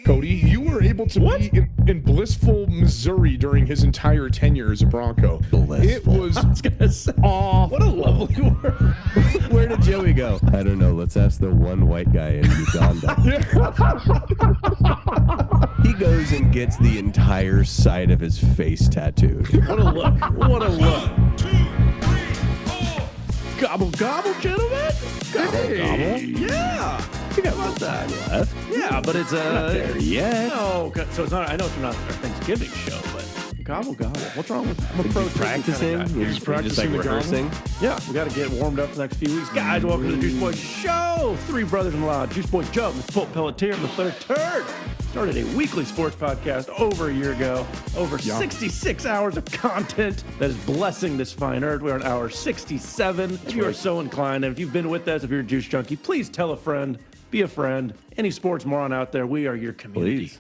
Cody, you were able to be in blissful Missouri during his entire tenure as a Bronco. Blissful. It was I was gonna say, awful. what a lovely word. Where did Joey go? I don't know. Let's ask the one white guy in Uganda. He goes and gets the entire side of his face tattooed. What a look. What a look. 1, 2, 3, 4. Gobble, gobble, gentlemen. Gobble, gobble. Yeah. You got one side left. Yeah, but it's Not there yet. No, so it's not. I know it's not our Thanksgiving show, but gobble, gobble. What's wrong with? I'm a pro Practicing? Kind of guy. He's practicing just like the rehearsing. Yeah, we got to get warmed up for the next few weeks. Guys, welcome to the Juice Boys Show. 3 brothers-in-law, Juice Boy Joe, Mr. Pulp Pelletier, and the third turd. Started a weekly sports podcast over a year ago. Over 66 hours of content that is blessing this fine earth. We're on hour 67. If you are so inclined, and if you've been with us, if you're a juice junkie, please tell a friend, be a friend. Any sports moron out there, we are your community. Please.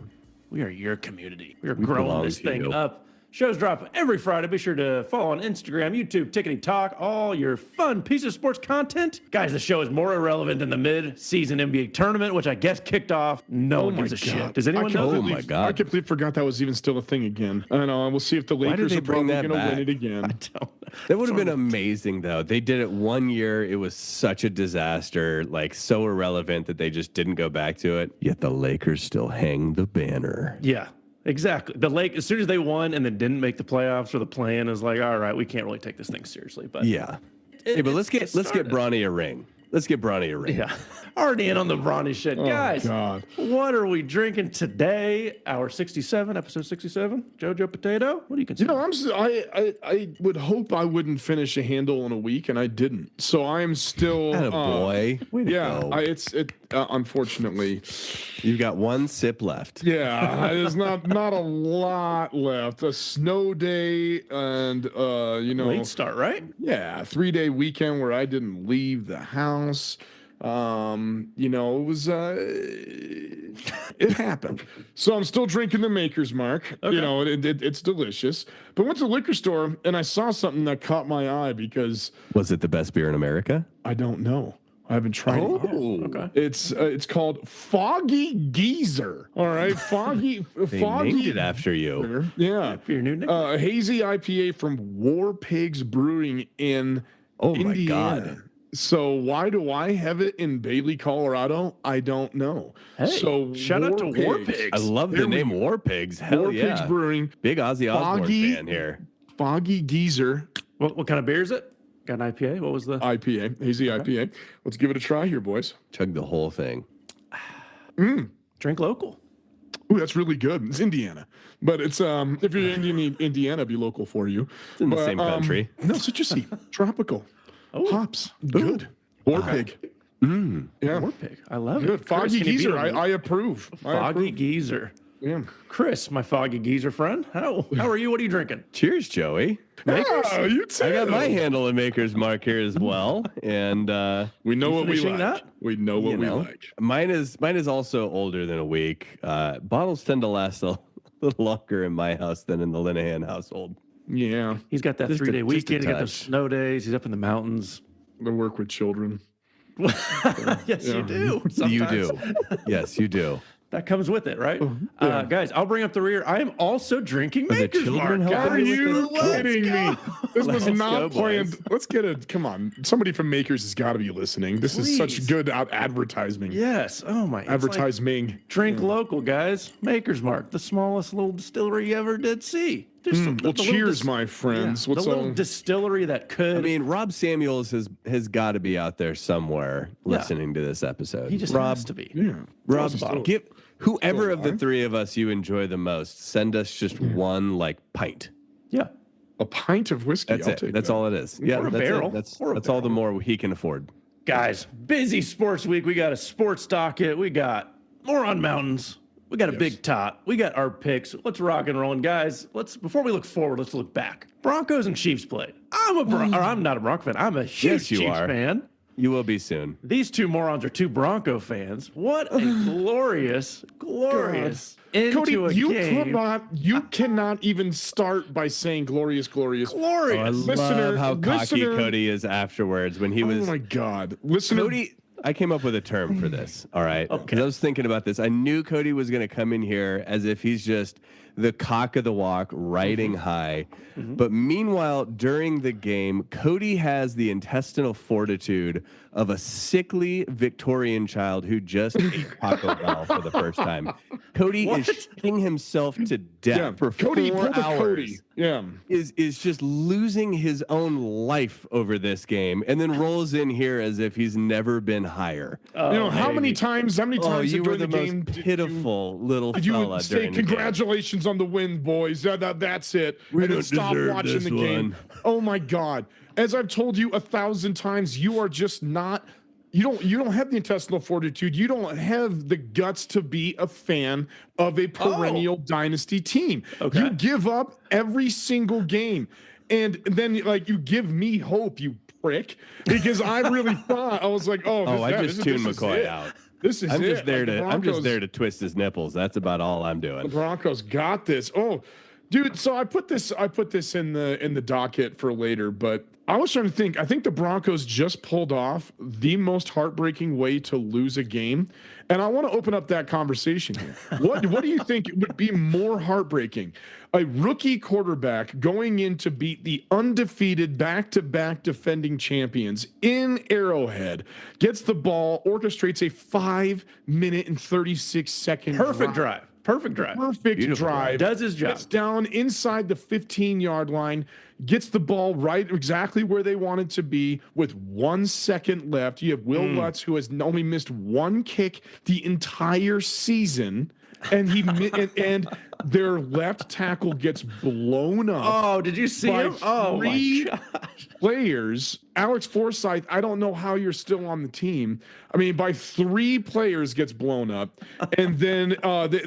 We are your community. We are growing belong this to thing you. up. Shows drop every Friday. Be sure to follow on Instagram, YouTube, Tickety Talk, all your fun piece of sports content. Guys, the show is more irrelevant than the mid-season NBA tournament, which I guess kicked off. No one gives a shit. Does anyone know? Oh, my God. I completely forgot that was even still a thing again. I know. We'll see if the Why did Lakers they are bring probably that going to back? win it again. I don't know. That would have been amazing, though. They did it one year. It was such a disaster, like so irrelevant that they just didn't go back to it. Yet the Lakers still hang the banner. Yeah, exactly. The Lake, as soon as they won and then didn't make the playoffs or the play-in, is like, all right, we can't really take this thing seriously. But Yeah. Hey, but let's get Bronny a ring. Let's get Bronny a ring. yeah, already in on the Bronny shit, guys. God. What are we drinking today? Hour 67, episode 67. JoJo Potato. What do you consider? I would hope I wouldn't finish a handle in a week, and I didn't. So I am still. Attaboy. Way to Yeah, go. unfortunately. You've got one sip left. Yeah, there's not a lot left. A snow day and Late start, right? yeah, 3-day weekend where I didn't leave the house. It was it happened. So I'm still drinking the Maker's Mark. Okay. It's delicious. But went to the liquor store and I saw something that caught my eye because Was it the best beer in America? I don't know. I haven't tried it yet. Okay. It's called Foggy Geezer. All right, Foggy. They named it after you. Yeah. For your new nickname. A hazy IPA from War Pigs Brewing in Oh, my Indiana. God. So why do I have it in Bailey, Colorado? I don't know. Hey, so shout out to War Pigs. I love There the we name go. War Pigs. Hell War yeah. Pigs Brewing, Big Ozzy Osbourne Foggy- fan here. Foggy Geezer What kind of beer is it? Got an IPA? What was the? IPA, hazy IPA. Let's give it a try here, boys. Chug the whole thing. Drink local. Ooh, that's really good. It's Indiana, but it's if you're in Indiana, be local for you. It's in the same country. No, citrusy, tropical, Oh. hops, good. War Pig, yeah, War Pig. I love good. it. Chris, Foggy can you beat Geezer, him? I approve. I Foggy approve. Geezer. Yeah. Chris, my Foggy Geezer friend. How are you? What are you drinking? Cheers, Joey. Oh, you too. I got my handle in Maker's Mark here as well, and We know what we finishing like. that? We know what you we know, like. mine is also older than a week. Bottles tend to last a little longer in my house than in the Linehan household. Yeah, He's got that Just a- 3-day just a weekend. He got those touch. snow days. He's up in the mountains. I work with children. Yes, you do. You Sometimes. do. Yes, you do. That comes with it, right? yeah. Guys, I'll bring up the rear. I am also drinking the Maker's children Mark. helping Are guys. you you Let's kidding me? This was Let's not go, planned. boys. Let's get a. Come on, somebody from Makers has got to be listening. This is such Please. good advertising. Yes. Oh my. It's like Advertising. drink local, guys. Maker's Mark, the smallest little distillery you ever did see. Just the Well, little cheers, my friends. the What's little on? distillery that could. I mean, Rob Samuels has got to be out there somewhere Yeah. listening to this episode. he just Rob, has to be. Yeah. Rob, bottle. give whoever of the alive? three of us you enjoy the most, send us just one pint. Yeah. A pint of whiskey. That's I'll it. take That's that. all it is. Yeah, Or a that's barrel. it. That's Or a all the more he can afford. Guys, busy sports week. We got a sports docket. We got Moron Mountains. We got a big tot. We got our picks. Let's rock and roll. And guys, before we look forward, let's look back. Broncos and Chiefs played. I'm not a Bronco fan. I'm a huge Yes, you Chiefs are. fan. You will be soon. These two morons are two Bronco fans. What a glorious into Cody, a you game. cannot even start by saying glorious. Oh, I Glorious. Listener- love how cocky listener- Cody is afterwards when he was. Oh my God, listener. Cody, I came up with a term for this. All right. Okay. Because I was thinking about this. I knew Cody was going to come in here as if he's just the cock of the walk, riding high. But meanwhile, during the game, Cody has the intestinal fortitude of a sickly Victorian child who just ate Taco Bell for the first time. Cody is shitting himself to death for Cody, 4 pull the hours. Cody. Yeah. Is just losing his own life over this game, and then rolls in here as if he's never been higher. How many times you during were the game most pitiful little did you fella say during the game. congratulations on the win, boys? That's it. We and then don't stop deserve watching this the game. one. Oh my God! As I've told you 1,000 times, you are just not. You don't have the intestinal fortitude. You don't have the guts to be a fan of a perennial dynasty team. Okay. You give up every single game. And then you give me hope, you prick, because I really thought I was like, I just tuned McCoy out. This is I'm just it. there Like, to I'm just there to twist his nipples. That's about all I'm the doing. Broncos got this. Oh, dude. So I put this in the docket for later, but I was trying to think. I think the Broncos just pulled off the most heartbreaking way to lose a game, and I want to open up that conversation here. What do you think would be more heartbreaking? A rookie quarterback going in to beat the undefeated back-to-back defending champions in Arrowhead, gets the ball, orchestrates a 5-minute and 36-second Perfect drive. Perfect drive. Perfect drive. Does his job. Gets down inside the 15-yard line, gets the ball right exactly where they want it to be with 1 second left. You have Will Lutz, who has only missed one kick the entire season, and and their left tackle gets blown up. Oh, did you see by him? Oh, my three gosh. players. Alex Forsythe, I don't know how you're still on the team. I mean, by 3 players gets blown up, and then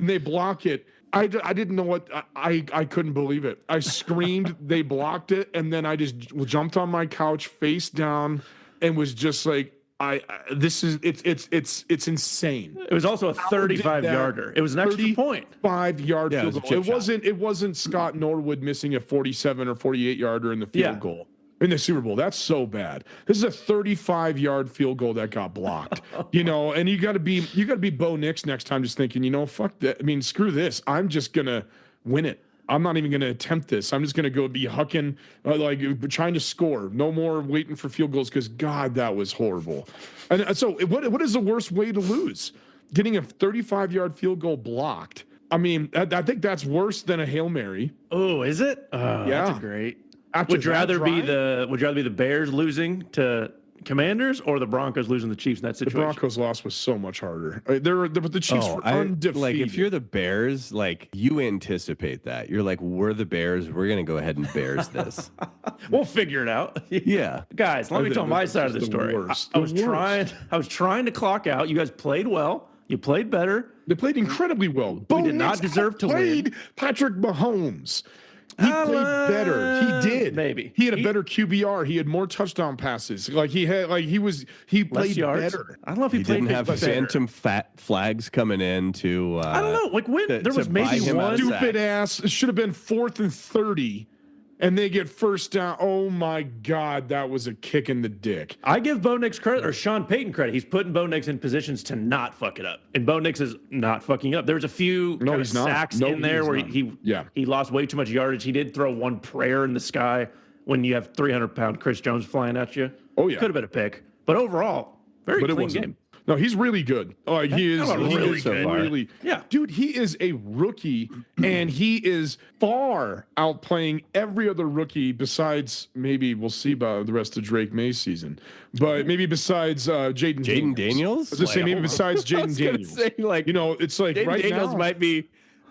they block it. I didn't know what I couldn't believe it. I screamed. They blocked it, and then I just jumped on my couch face down and was just like, it's insane. It was also a 35-yarder. It was an extra point. 5-yard Yeah, it field was a goal. chip It wasn't Scott Norwood missing a 47 or 48-yarder in the field Yeah. goal in the Super Bowl. That's so bad. This is a 35-yard field goal that got blocked. And you got to be Bo Nix next time, just thinking, fuck that. I mean, screw this. I'm just gonna win it. I'm not even going to attempt this. I'm just going to go be hucking, trying to score. No more waiting for field goals because, God, that was horrible. And so what is the worst way to lose? Getting a 35-yard field goal blocked. I mean, I think that's worse than a Hail Mary. Oh, is it? Oh, Yeah. That's great. After Would you that rather be drive, the Bears losing to Commanders or the Broncos losing the Chiefs in that the situation? Broncos loss was so much harder. The Chiefs were undefeated. Like if you're the Bears, like you anticipate that. You're like, we're the Bears. We're gonna go ahead and Bears this. We'll figure it out. Yeah. Guys, let me tell my side of the story. I was trying to clock out. You guys played well. You played better. They played incredibly well. We did not deserve to win. Patrick Mahomes. He played better. He did. Maybe. He had a better QBR. He had more touchdown passes. He played yards. better. I don't know if he played Didn't have better. phantom flags coming in to. I don't know. Like when there was to buy maybe him one. out of Stupid ass. It should have been 4th and 30, and they get first down. Oh my God, that was a kick in the dick. I give Bo Nix credit, or Sean Payton credit. He's putting Bo Nix in positions to not fuck it up, and Bo Nix is not fucking up. There was a few kind of he's not. sacks No, in there he's where not. he lost way too much yardage. He did throw one prayer in the sky when you have 300-pound Chris Jones flying at you. Oh, yeah. Could have been a pick, but overall, very But it clean wasn't. game. No, he's really good. He is really good. Really, Yeah. dude, he is a rookie, and he is far outplaying every other rookie besides maybe we'll see about the rest of Drake May's season, but maybe besides Jaden Daniels? I was just saying maybe besides Jaden Daniels. Say, like, It's like Jaden right Daniels now might be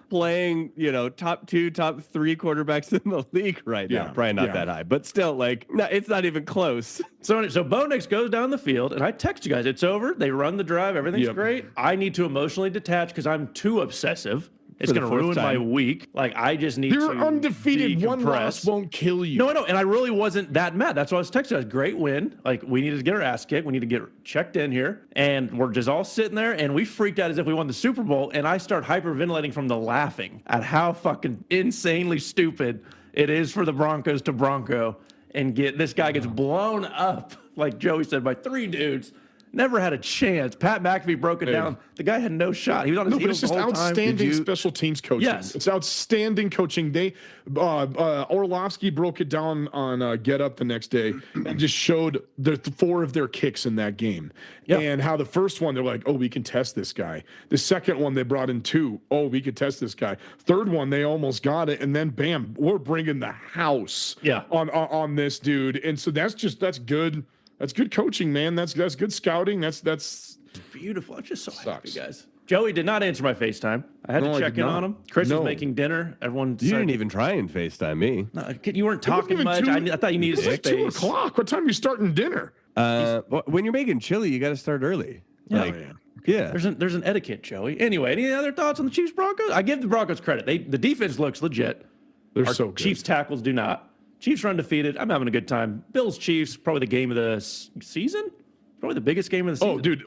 playing, top 2, top 3 quarterbacks in the league right now. Probably not that high, but still, no, it's not even close. So Bo Nix goes down the field, and I text you guys, it's over. They run the drive. Everything's great. I need to emotionally detach because I'm too obsessive. It's For the going to ruin fourth my time. week. I just need you're to undefeated. One loss decompress. won't kill you. No, I know, and I really wasn't that mad. That's why I was texting. I was great win. We needed to get our ass kicked. We need to get checked in here, and we're just all sitting there, and we freaked out as if we won the Super Bowl. And I start hyperventilating from the laughing at how fucking insanely stupid it is for the Broncos to Bronco and this guy gets blown up, like Joey said, by 3 dudes. Never had a chance. Pat McAfee broke it down. The guy had no shot. He was on his No, but heels it's the just whole time. outstanding special teams coaching. Yes. It's outstanding coaching. They Orlovsky broke it down on Get Up the next day and just showed the 4 of their kicks in that game. Yeah. And how the first one, they're like, oh, we can test this guy. The second one, they brought in 2. Oh, we could test this guy. Third one, they almost got it. And then, bam, we're bringing the house on this dude. And so that's good. That's good coaching, man. That's good scouting. That's beautiful. I'm just so happy, guys. Joey did not answer my FaceTime. I had to check in on him. Chris was making dinner. Everyone You didn't even try and FaceTime me. No, you weren't talking much. I thought you needed space. It's like 2 o'clock. What time are you starting dinner? When you're making chili, you got to start early. Yeah. There's an etiquette, Joey. Anyway, any other thoughts on the Chiefs Broncos? I give the Broncos credit. The defense looks legit. They're so good. Chiefs tackles do not. Chiefs are undefeated. I'm having a good time. Bills Chiefs, probably the game of the season. Probably the biggest game of the season. Oh, dude,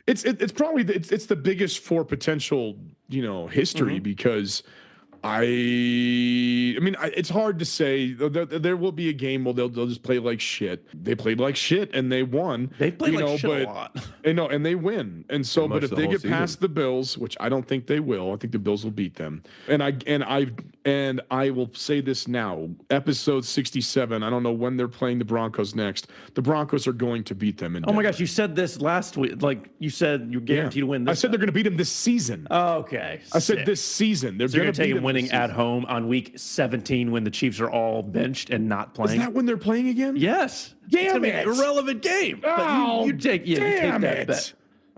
it's probably the biggest for potential history because it's hard to say. There will be a game where they'll just play like shit. They played like shit and they won. They played like shit a lot. And they win. And so, but if they get past the Bills, which I don't think they will, I think the Bills will beat them. And I will say this now, episode 67. I don't know when they're playing the Broncos next. The Broncos are going to beat them. Oh my gosh, you said this last week. Like you said, you're guaranteed to win this. I said they're going to beat them this season. Okay. I said this season. They're going to take them winning at home on week 17 when the Chiefs are all benched and not playing. Is that when they're playing again? Yes. Damn it! Irrelevant game. Oh, but you take that bet.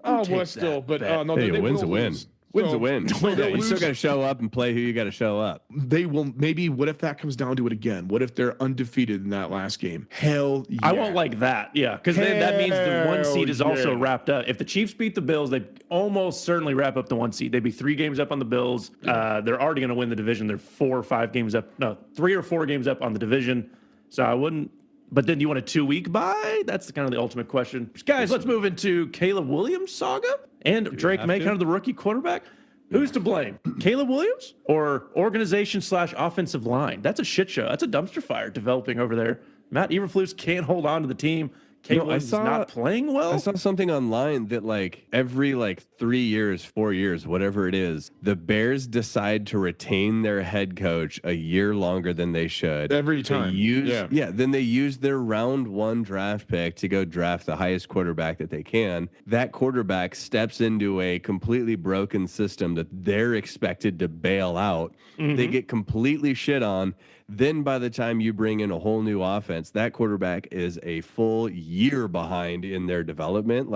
Oh, well, still, but no, hey, they win's a win. Win's a win. You still got to show up and play who you got to show up. They will maybe. What if that comes down to it again? What if they're undefeated in that last game? Hell yeah. I won't like that. Yeah, because then that means the 1 seed is also wrapped up. If the Chiefs beat the Bills, they almost certainly wrap up the 1 seed. They'd be 3 games up on the Bills. They're already going to win the division. They're 4 or 5 games up. No, 3 or 4 games up on the division. So I wouldn't. But then you want a 2-week bye? That's kind of the ultimate question. Guys, let's move into Caleb Williams' saga and Drake Maye, kind of the rookie quarterback. Who's to blame? Caleb Williams or organization/offensive line? That's a shit show. That's a dumpster fire developing over there. Matt Eberflus can't hold on to the team. Caleb Williams is not playing well. I saw something online that every 3 years, 4 years, whatever it is, the Bears decide to retain their head coach a year longer than they should. Every time. Then they use their round 1 draft pick to go draft the highest quarterback that they can. That quarterback steps into a completely broken system that they're expected to bail out. Mm-hmm. They get completely shit on. Then by the time you bring in a whole new offense, that quarterback is a full year behind in their development.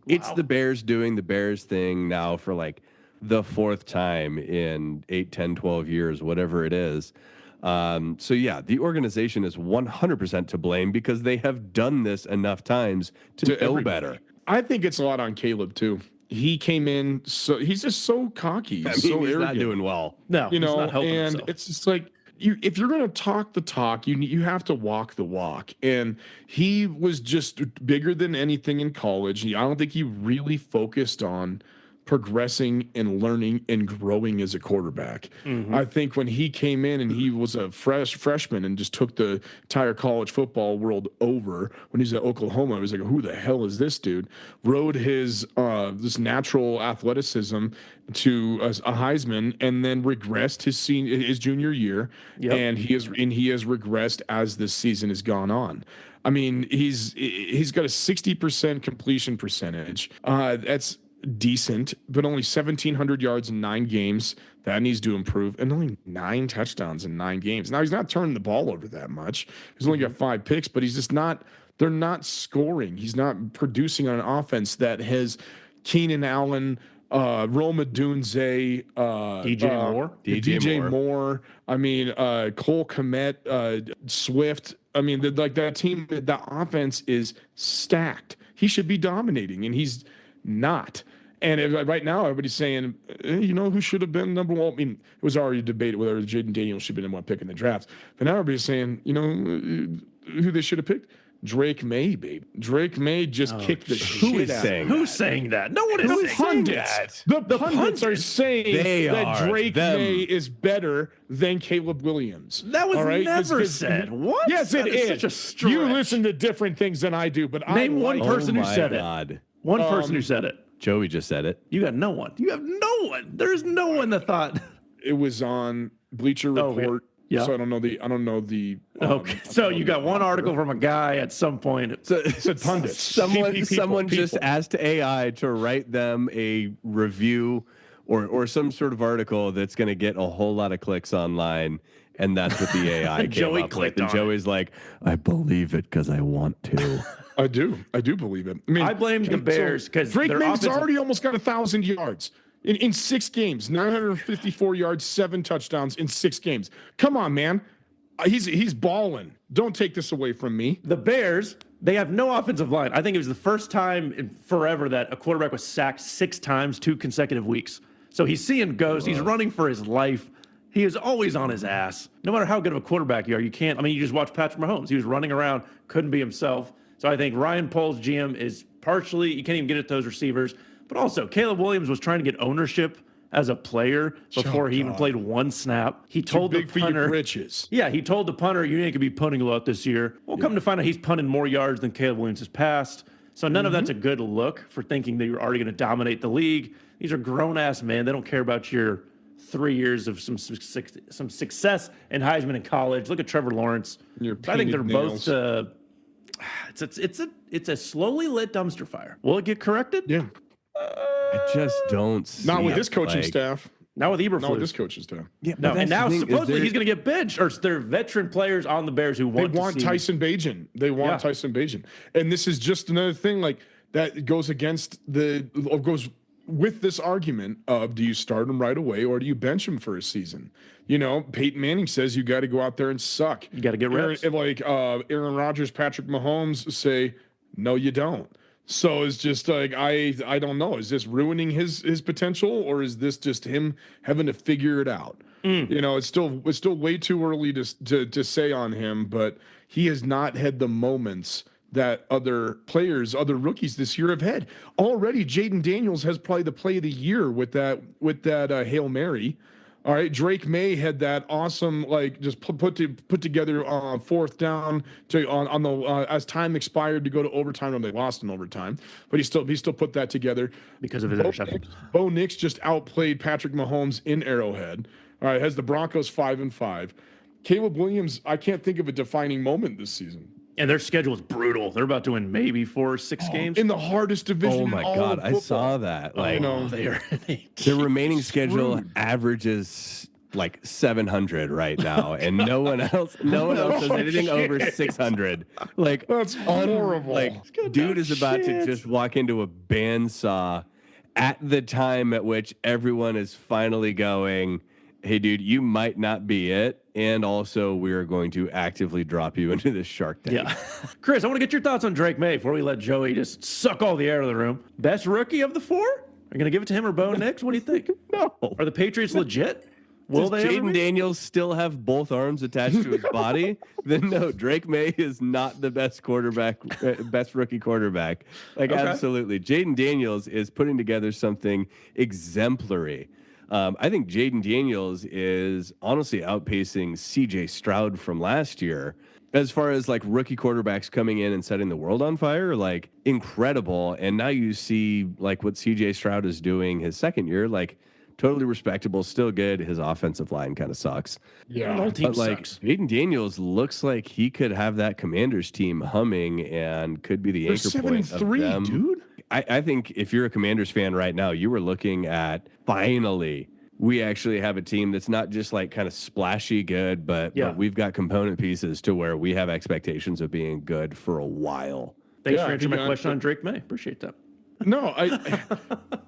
It's the Bears doing the Bears thing now for the 4th time in 8, 10, 12 years, whatever it is. The organization is 100% to blame because they have done this enough times to know better. I think it's a lot on Caleb too. He came in, so he's just so cocky. He's not doing well. No, he's not helping and himself. It's just if you're going to talk the talk, you have to walk the walk. And he was just bigger than anything in college. I don't think he really focused on progressing and learning and growing as a quarterback. Mm-hmm. I think when he came in and he was a freshman and just took the entire college football world over, when he's at Oklahoma, I was like, who the hell is this dude? Rode his this natural athleticism to a Heisman and then regressed his junior year. Yep. And he has regressed as this season has gone on. I mean, he's got a 60% completion percentage. That's decent, but only 1,700 yards in 9 games. That needs to improve. And only 9 touchdowns in 9 games. Now, he's not turning the ball over that much. He's only got 5 picks, but he's just not – they're not scoring. He's not producing on an offense that has Keenan Allen, Rome Odunze, DJ Moore. I mean, Cole Kmet, Swift. I mean, that team, that offense is stacked. He should be dominating, and he's not. And right now, everybody's saying, who should have been number 1? I mean, it was already a debate whether Jaden Daniels should have been number 1 pick in the draft. But now everybody's saying, who they should have picked? Drake Maye, baby. Drake Maye just kicked the shit out of him. Who's saying that? No one is saying that. The pundits are saying that Drake them. Maye is better than Caleb Williams. That was never said. What? Yes, it is. Such a stretch. You listen to different things than I do, but Name one like person who said God. it. One person who said it. Joey just said it. You got no one. You have no one. There's no one that thought. It was on Bleacher Report. Yeah. So I don't know the. Okay. So you got one article from a guy at some point. It said pundits. Someone just asked AI to write them a review or some sort of article that's going to get a whole lot of clicks online, and that's what the AI came Joey up clicked with. And on Joey's like, I believe it because I want to. I do believe it. I mean, I blame the Bears because Drake May's already almost got 1,000 yards in 6 games, 954 yards, 7 touchdowns in 6 games. Come on, man. He's balling. Don't take this away from me. The Bears, they have no offensive line. I think it was the first time in forever that a quarterback was sacked 6 times 2 consecutive weeks. So he's seeing ghosts. He's running for his life. He is always on his ass. No matter how good of a quarterback you are, you can't. I mean, you just watch Patrick Mahomes. He was running around, couldn't be himself. So I think Ryan Poles, GM, is partially, you can't even get at those receivers. But also, Caleb Williams was trying to get ownership as a player before he even played 1 snap. He told the punter, britches. Yeah, he told the punter, you ain't gonna be punting a lot this year. Well, come to find out, he's punted more yards than Caleb Williams has passed. So none of that's a good look for thinking that you're already going to dominate the league. These are grown-ass men. They don't care about your 3 years of some success in Heisman in college. Look at Trevor Lawrence. I think they're both. It's a slowly lit dumpster fire. Will it get corrected? Yeah. I just don't see Not with it, this coaching like- staff. Not with Eberflus. Not with this coaching staff. Yeah, No, but and that's now the thing, is supposedly there- he's going to get benched. Or there are veteran players on the Bears who They want want to see Tyson Bagent. They want Yeah. Tyson Bagent. And this is just another thing like that goes goes with this argument of, do you start him right away or do you bench him for a season? You know, Peyton Manning says you got to go out there and suck. You got to get reps. Aaron Rodgers, Patrick Mahomes say, no, you don't. So it's just like I don't know. Is this ruining his potential, or is this just him having to figure it out? You know, it's still way too early to say on him, but he has not had the moments that other rookies this year have had. Already, Jaden Daniels has probably the play of the year with that Hail Mary. All right, Drake Maye had that awesome, like, just put together 4th down on the as time expired to go to overtime, and they lost in overtime, but he still put that together because of his interceptions. Bo Nix just outplayed Patrick Mahomes in Arrowhead. All right, has the Broncos 5-5. Caleb Williams, I can't think of a defining moment this season. And their schedule is brutal. They're about to win maybe 4 or 6 games. In the hardest division. Oh my in all God, of I football. saw that. Like, their remaining schedule averages like 700 right now, and no one else does anything over 600. Like, That's horrible. Like, dude is about to just walk into a bandsaw at the time at which everyone is finally going, hey, dude, you might not be it. And also, we are going to actively drop you into this Shark Tank. Yeah. Chris, I want to get your thoughts on Drake Maye before we let Joey just suck all the air out of the room. Best rookie of the 4? Are you going to give it to him or Bo Nix? What do you think? No. Are the Patriots legit? Will Does they ever Jaden be? Daniels still have both arms attached to his body? Then no, Drake Maye is not the best best rookie quarterback. Like, Okay. absolutely. Jaden Daniels is putting together something exemplary. I think Jaden Daniels is honestly outpacing CJ Stroud from last year. As far as like rookie quarterbacks coming in and setting the world on fire, like, incredible. And now you see like what CJ Stroud is doing his second year, like, totally respectable, still good. His offensive line kind of sucks. The whole team But like, sucks. Jaden Daniels looks like he could have that Commanders team humming and could be the They're anchor point of 7-3, them. dude. I think if you're a Commanders fan right now, you were looking at, finally, we actually have a team that's not just like kind of splashy good, but we've got component pieces to where we have expectations of being good for a while. Thanks Yeah, for answering my yeah, question on Drake Maye. Appreciate that. No,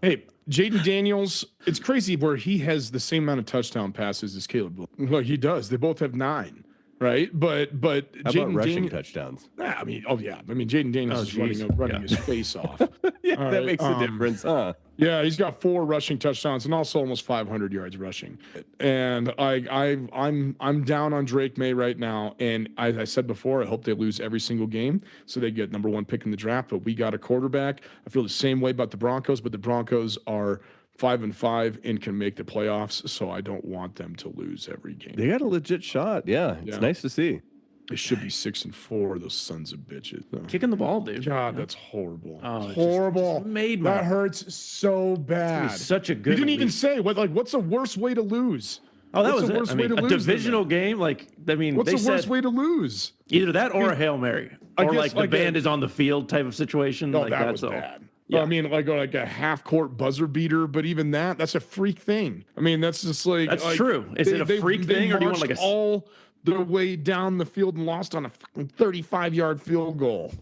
hey, Jaden Daniels, it's crazy where he has the same amount of touchdown passes as Caleb. Well, he does. They both have 9, right? But How about Jaden rushing Daniels, touchdowns? Jaden Daniels is running his face off. Yeah, that makes a difference, huh? Yeah, he's got 4 rushing touchdowns and also almost 500 yards rushing. And I'm down on Drake Maye right now. And as I said before, I hope they lose every single game so they get number 1 pick in the draft. But we got a quarterback. I feel the same way about the Broncos, but the Broncos are 5-5 and can make the playoffs. So I don't want them to lose every game. They got a legit shot. Yeah, it's nice to see. They should be 6-4. Those sons of bitches. Kicking the ball, dude. God, that's horrible. Oh, horrible. just made my that hurts so bad. Such a good. You didn't even lead. say what's the worst way to lose? Oh, that what's was the it. worst I way mean, to a lose divisional game. Like, I mean, what's they the worst said way to lose? either that or a Hail Mary, or guess, like the band is on the field type of situation. No, like that that's was all. bad. Yeah. I mean, like a half court buzzer beater, but even that's a freak thing. I mean, that's just like That's true. Is it a freak thing, or do you want like a all their way down the field and lost on a fucking 35-yard field goal?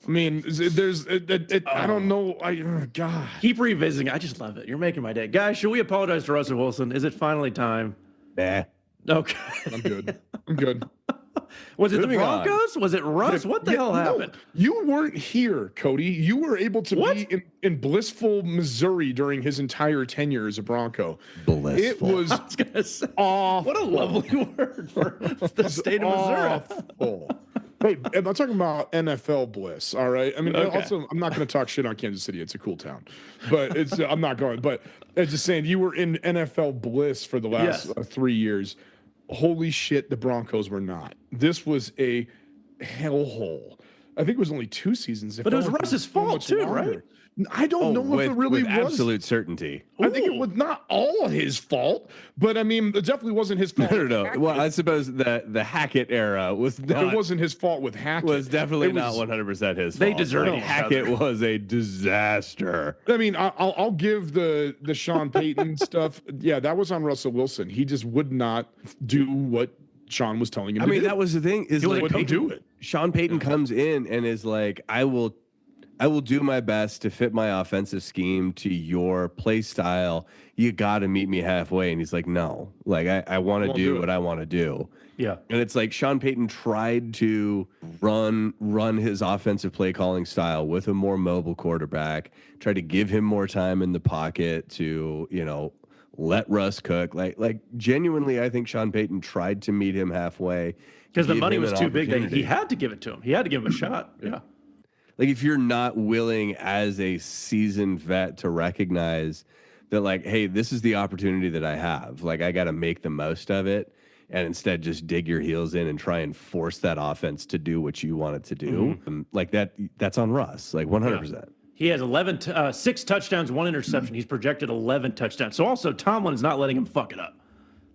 I mean, I don't know. God. Keep revisiting. I just love it. You're making my day, guys. Should we apologize to Russell Wilson? Is it finally time? Nah. Okay. I'm good. I'm good. Was it Moving the on. Broncos? Was it Russ? What the hell happened? You weren't here, Cody. You were able to What? be in blissful Missouri during his entire tenure as a Bronco. Blissful. It was I was gonna say, awful. what a lovely word for the state of Missouri. Awful. Hey, I'm not talking about NFL bliss, all right? I mean, Okay. also, I'm not going to talk shit on Kansas City. It's a cool town. But I'm not going. But I'm just saying, you were in NFL bliss for the last Yes. 3 years. Holy shit, the Broncos were not. This was a hellhole. I think it was only 2 seasons. But it was Russ's fault too, right? I don't know if it really with was. absolute certainty. I think it was not all his fault, but I mean, it definitely wasn't his fault. No. Well, I suppose the Hackett era was not. It wasn't his fault with Hackett. Was definitely It not was- 100% his fault. They deserve Like, each Hackett other. was a disaster. I mean, I'll give the Sean Payton stuff. Yeah, that was on Russell Wilson. He just would not do what Sean was telling him I to mean, do. that was the thing. Is He like wouldn't do it. Sean Payton comes in and is like, I will do my best to fit my offensive scheme to your play style. You got to meet me halfway. And he's like, no, like I want to Won't do do it. what I want to do. Yeah. And it's like Sean Payton tried to run his offensive play calling style with a more mobile quarterback, tried to give him more time in the pocket to, let Russ cook. Like genuinely, I think Sean Payton tried to meet him halfway. Because the give money him was an too big that he opportunity. had to give it to him. He had to give him a shot. Yeah. Like if you're not willing as a seasoned vet to recognize that, like, hey, this is the opportunity that I have. Like I got to make the most of it, and instead just dig your heels in and try and force that offense to do what you want it to do. Like that's on Russ. Like 100%. He has 6 touchdowns, 1 interception. He's projected 11 touchdowns. So also Tomlin is not letting him fuck it up.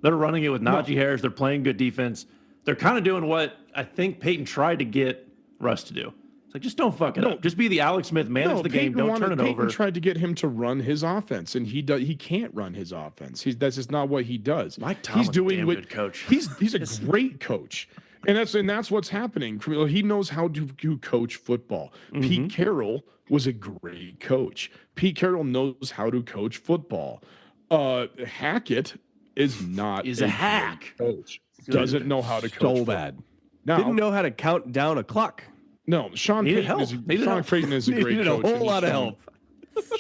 They're running it with Najee Harris. They're playing good defense. They're kind of doing what I think Peyton tried to get Russ to do. It's like, just don't fuck it up. Just be the Alex Smith, manage the game, don't turn it Peyton over. tried to get him to run his offense, and he can't run his offense. That's just not what he does. Mike Tomlin's He's doing a damn what good coach. He's a great coach. And that's what's happening. He knows how to coach football. Pete Carroll was a great coach. Pete Carroll knows how to coach football. Hackett is not Is a hack. coach. Doesn't know how to coach. So football. bad. Now, Didn't know how to count down a clock. no, Sean Needed Payton help. is Needed Sean help. Payton is a great Needed coach. a and whole he's lot of shown- help.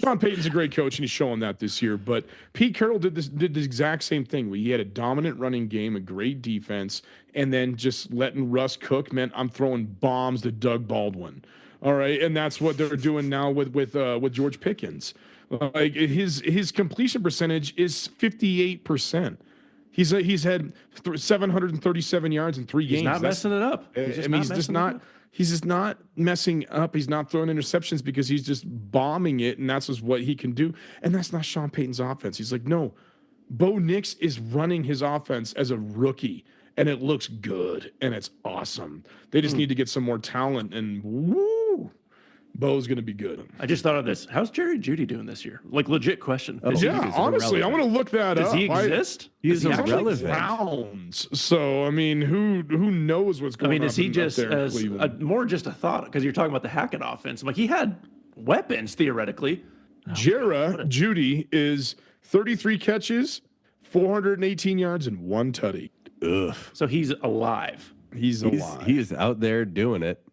Sean Payton's a great coach, and he's showing that this year. But Pete Carroll did the exact same thing. Where he had a dominant running game, a great defense, and then just letting Russ cook meant I'm throwing bombs to Doug Baldwin. All right, and that's what they're doing now with George Pickens. Like his completion percentage is 58%. He's had 737 yards in 3 games. He's not That's- messing it up. He's just he's just not. He's just not messing up. He's not throwing interceptions because he's just bombing it, and that's just what he can do. And that's not Sean Payton's offense. He's like, no, Bo Nix is running his offense as a rookie, and it looks good, and it's awesome. They just need to get some more talent, and woo, Bo's going to be good. I just thought of this. How's Jerry Jeudy doing this year? Like, legit question. Is he- Yeah, honestly, I want to look that does up. he exist? He's Is he It's actually- like irrelevant. Browns. So I mean, who knows what's I going on? mean, is he up just there in as Cleveland? more just a thought? Because you're talking about the Hackett offense. Like, he had weapons theoretically. Judy is 33 catches, 418 yards, and 1 tutty. Ugh. So he's alive. He's alive. He is out there doing it.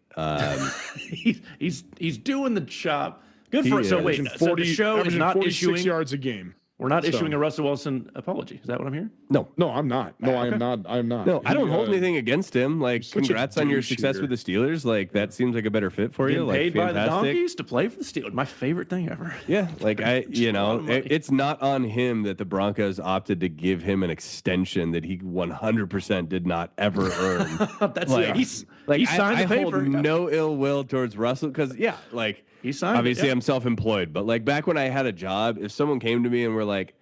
He's doing the job. Good for He it. So is. wait, so the show is averaging not 46 issuing. yards a game. We're not issuing a Russell Wilson apology. Is that what I'm hearing? No. No, I'm not. No, I okay. am not. I am not. No, I don't hold anything against him. Like, such a congrats on your douche success here. with the Steelers. Like, that seems like a better fit for you. Getting Like, paid by the fantastic. Donkeys to play for the Steelers. My favorite thing ever. Yeah, like a lot of money. it's not on him that the Broncos opted to give him an extension that he 100% did not ever earn. That's Like, he signed I the paper. hold no ill will towards Russell because He signed it, obviously yeah. I'm self-employed, but like back when I had a job, if someone came to me and were like,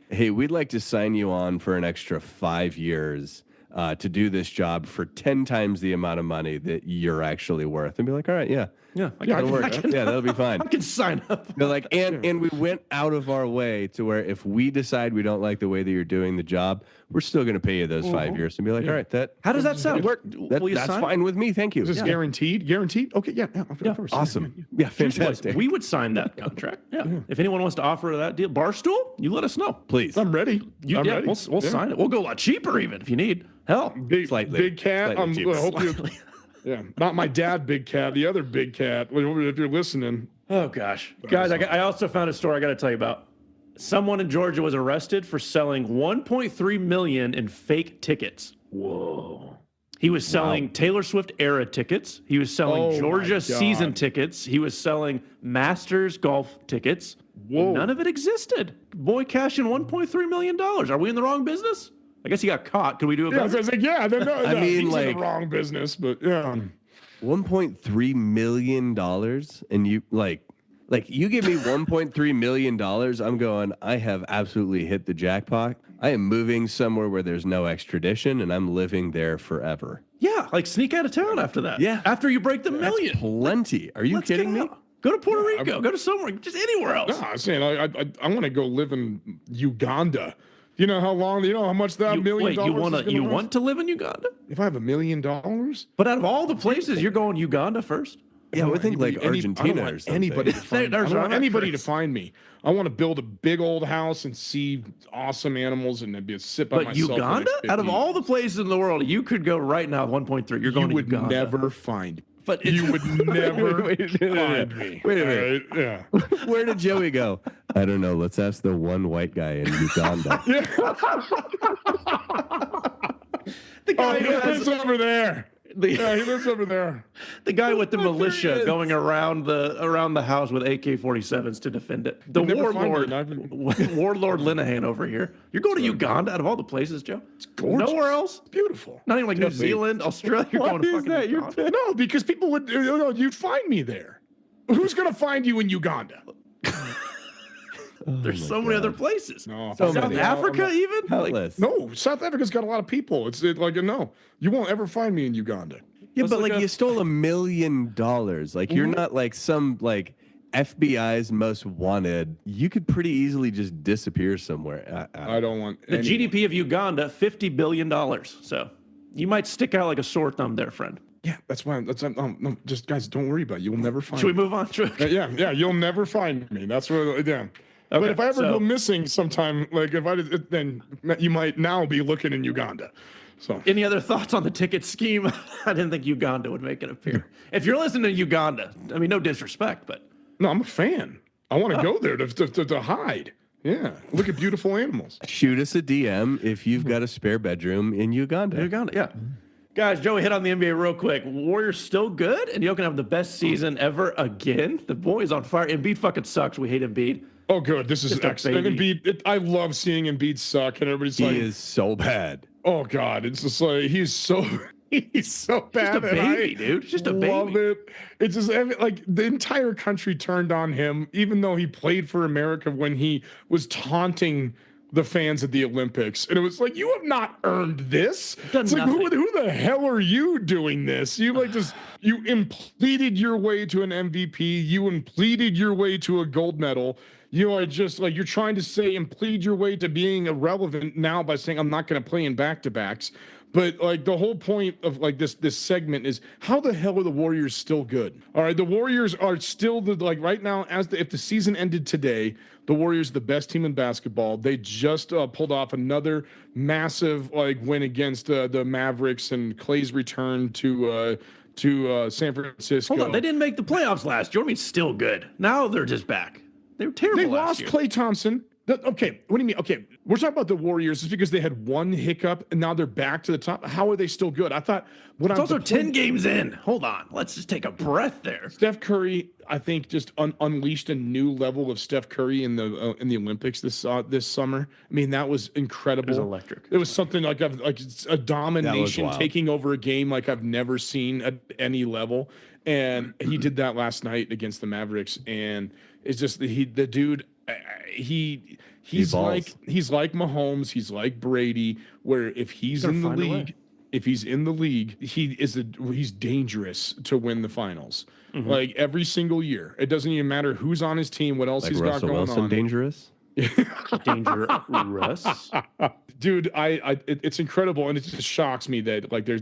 "Hey, we'd like to sign you on for an extra 5 years to do this job for 10 times the amount of money that you're actually worth," I'd be like, "All right, yeah, Yeah, that'll work. Yeah, that'll be fine." I can sign up. They're like, and we went out of our way to where if we decide we don't like the way that you're doing the job, we're still going to pay you those 5 years and be like, all right, How does that sound? Will you that's sign? fine with me. Thank you. Is this guaranteed? Guaranteed? Okay, yeah, of course. Awesome. Yeah, fantastic. We would sign that contract. Yeah. If anyone wants to offer that deal, Barstool, you let us know. Please. I'm ready. I'm ready. We'll sign it. We'll go a lot cheaper even if you need. Hell, Slightly. Big Cat. Slightly cheap. I hope you. Yeah, not my dad, Big Cat. The other Big Cat. If you're listening. oh gosh, guys, I also found a story I got to tell you about. Someone in Georgia was arrested for selling 1.3 million in fake tickets. Whoa. He was selling Taylor Swift era tickets. He was selling Oh, my Georgia God. season tickets. He was selling Masters golf tickets. Whoa. None of it existed. Boy cashing $1.3 million. Are we in the wrong business? I guess he got caught. Could we do it Yeah, better? I was like, yeah, no, I mean, he's in like- the wrong business, but yeah. $1.3 million and you like you give me $1.3 million, I'm going, I have absolutely hit the jackpot. I am moving somewhere where there's no extradition and I'm living there forever. Yeah, like sneak out of town after that. Yeah. After you break the million. Plenty. Are you Let's get kidding me? out. Go to Puerto Rico. Go to somewhere. Just anywhere else. No, I'm saying I want to go live in Uganda. You know how long? You know how much that $1 million? You want to live in Uganda? If I have $1 million, But out of all the places, you're going Uganda first? Yeah, I would think like I don't Argentina want or something. anybody to find me. I There's don't want our anybody to Chris. find me. I want to build a big old house and see awesome animals and then be a sip by But myself. for the Uganda? next Out of 50 all the places in the world, you could go right now with 1.3. You're going you to would Uganda. never find. But You would never Wait a minute. find me. Wait a minute. All right? Yeah. Where did Joey go? I don't know. Let's ask the one white guy in Uganda. the guy He who lives has over there. the, Yeah, he lives over there. the guy with the militia is. going around the house with AK-47s to defend it. The You'd never find warlord, me, and I've warlord Linehan over here. You're going to Uganda out of all the places, Joe. It's gorgeous. Nowhere else. Beautiful. Not even like New Zealand, Australia. You're going to fucking Uganda. No, because people would. You'd find me there. Who's gonna find you in Uganda? There's so many other places. No, So South many. Africa, even. Like, Countless. No, South Africa's got a lot of people. No, you won't ever find me in Uganda. Yeah, It's but like like a- you stole $1 million. Like you're not like some like FBI's most wanted. You could pretty easily just disappear somewhere. I don't want the any- GDP of Uganda, $50 billion. So you might stick out like a sore thumb there, friend. Yeah, that's why. No, just guys, don't worry about it. You will never find. Should we me. move on? Yeah, you'll never find me. That's what. Yeah. But Okay, if I ever so- go missing sometime, like if I did, then you might now be looking in Uganda. So Any other thoughts on the ticket scheme? I didn't think Uganda would make it appear. If you're listening to Uganda, I mean, no disrespect, but no, I'm a fan. I want to go there to hide. Yeah, look at beautiful animals. Shoot us a DM if you've got a spare bedroom in Uganda. Uganda, yeah. Guys, Joey hit on the NBA real quick. Warriors still good, and Jokic have the best season ever again. The boy is on fire. Embiid fucking sucks. We hate Embiid. Oh, good. This is Just a excellent. baby. Embiid, I love seeing Embiid suck, and everybody's He like, is so bad. "Oh God!" It's just like he's so bad. Just a and I baby, dude. Just a love baby. it. It's just like the entire country turned on him, even though he played for America when he was taunting the fans at the Olympics, and it was like, you have not earned this. Done It's like, who nothing. the hell are you doing this? You you impleted your way to an MVP. You impleted your way to a gold medal. You are just like, you're trying to say and plead your way to being irrelevant now by saying I'm not going to play in back-to-backs. But like the whole point of like this segment is, how the hell are the Warriors still good? All right, the Warriors are still right now, if the season ended today, the Warriors are the best team in basketball. They just pulled off another massive win against the Mavericks, and Clay's return to San Francisco. Hold on, they didn't make the playoffs last year. I mean, still good. Now they're just back. They were terrible. They last lost year. Klay Thompson. Okay, what do you mean? Okay, we're talking about the Warriors. It's because they had one hiccup and now they're back to the top. How are they still good? I thought It's also 10 games in. Hold on, let's just take a breath there. Steph Curry, I think, just unleashed a new level of Steph Curry in the Olympics this summer. I mean, that was incredible. It was electric. It was something like it's a domination taking over a game like I've never seen at any level. And he did that last night against the Mavericks. And it's just the dude. He's like Mahomes. He's like Brady. Where if he's in the league. If he's in the league, he's dangerous to win the finals. Mm-hmm. Like every single year. It doesn't even matter who's on his team, what else he's got going Wilson on. Dangerous? Russ. Dude, it's incredible, and it just shocks me that like they're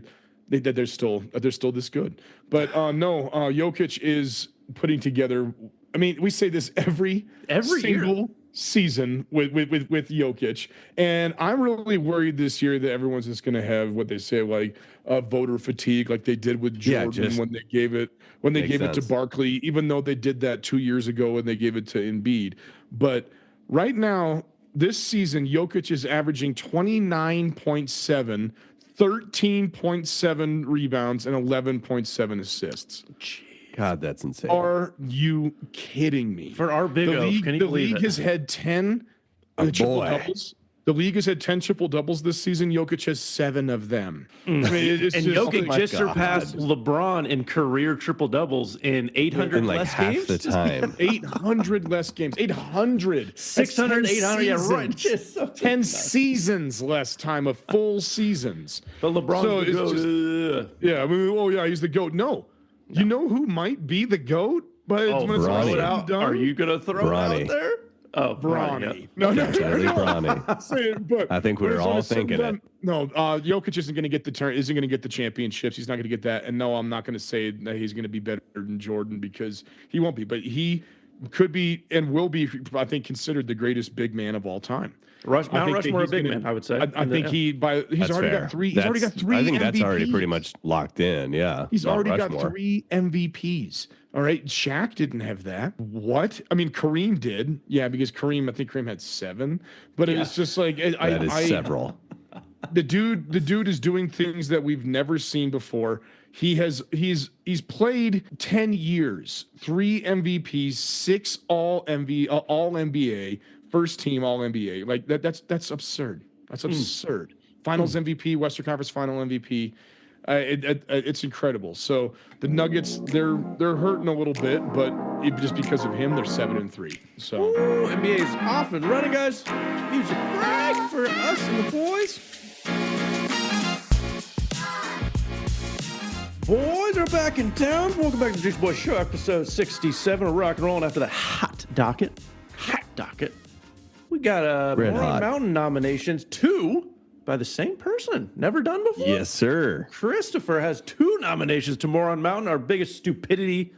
still this good. But no, Jokic is putting together. I mean, we say this every single year. Season with Jokic, and I'm really worried this year that everyone's just going to have what they say like voter fatigue, like they did with Jordan when they gave it to Barkley, even though they did that 2 years ago when they gave it to Embiid. But right now, this season, Jokic is averaging 29.7, 13.7 rebounds, and 11.7 assists. God, that's insane. Are you kidding me? For our big Oaf, can you believe it? The league has had 10 triple doubles. The league has had 10 triple doubles this season. Jokic has 7 of them. I mean, Jokic just surpassed LeBron in career triple doubles in 800 in like less half games. the time. 800 less games. 800. 600, 800. Yeah, right. Just 10 seasons less time of full seasons. But LeBron's the GOAT. Yeah, I mean, he's the GOAT. No. You know who might be the GOAT? But when it's all out, are you going to throw it out there? Oh, Bronny. No. Bronny. I think we're all thinking it. No, Jokic isn't going to get the championships. He's not going to get that. And no, I'm not going to say that he's going to be better than Jordan because he won't be. But he could be and will be, I think, considered the greatest big man of all time. Mount Rushmore, a big man, I would say. I think he's already got 3. He's already got 3. I think MVPs. That's already pretty much locked in. Yeah, he's already got 3 MVPs. All right, Shaq didn't have that. What? I mean, Kareem did. Yeah, because I think Kareem had 7. But it was just like that is several. The dude is doing things that we've never seen before. He's played 10 years, 3 MVPs, 6 all NBA. First team All NBA, like that's absurd. That's absurd. Finals MVP, Western Conference Final MVP. It's incredible. So the Nuggets, they're hurting a little bit, but just because of him, they're 7-3. So NBA is off and running, guys. Music break for us and the boys. Boys are back in town. Welcome back to the Juice Boys Show, episode 67. We're rock and rolling after the hot docket. We got Moron Mountain nominations, 2 by the same person. Never done before. Yes, sir. Christopher has 2 nominations to Moron Mountain, our biggest idiocracy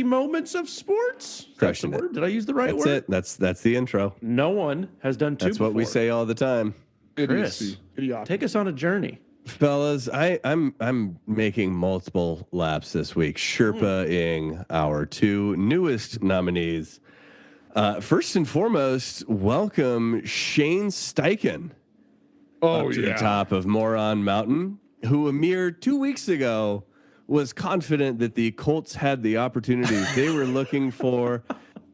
moments of sports. That's the word. Did I use the right word? That's it. That's the intro. No one has done 2 That's what we say all the time. Chris, take us on a journey. Fellas, I'm making multiple laps this week, Sherpa-ing our 2 newest nominees. First and foremost, welcome Shane Steichen up to the top of Moron Mountain, who a mere 2 weeks ago was confident that the Colts had the opportunity they were looking for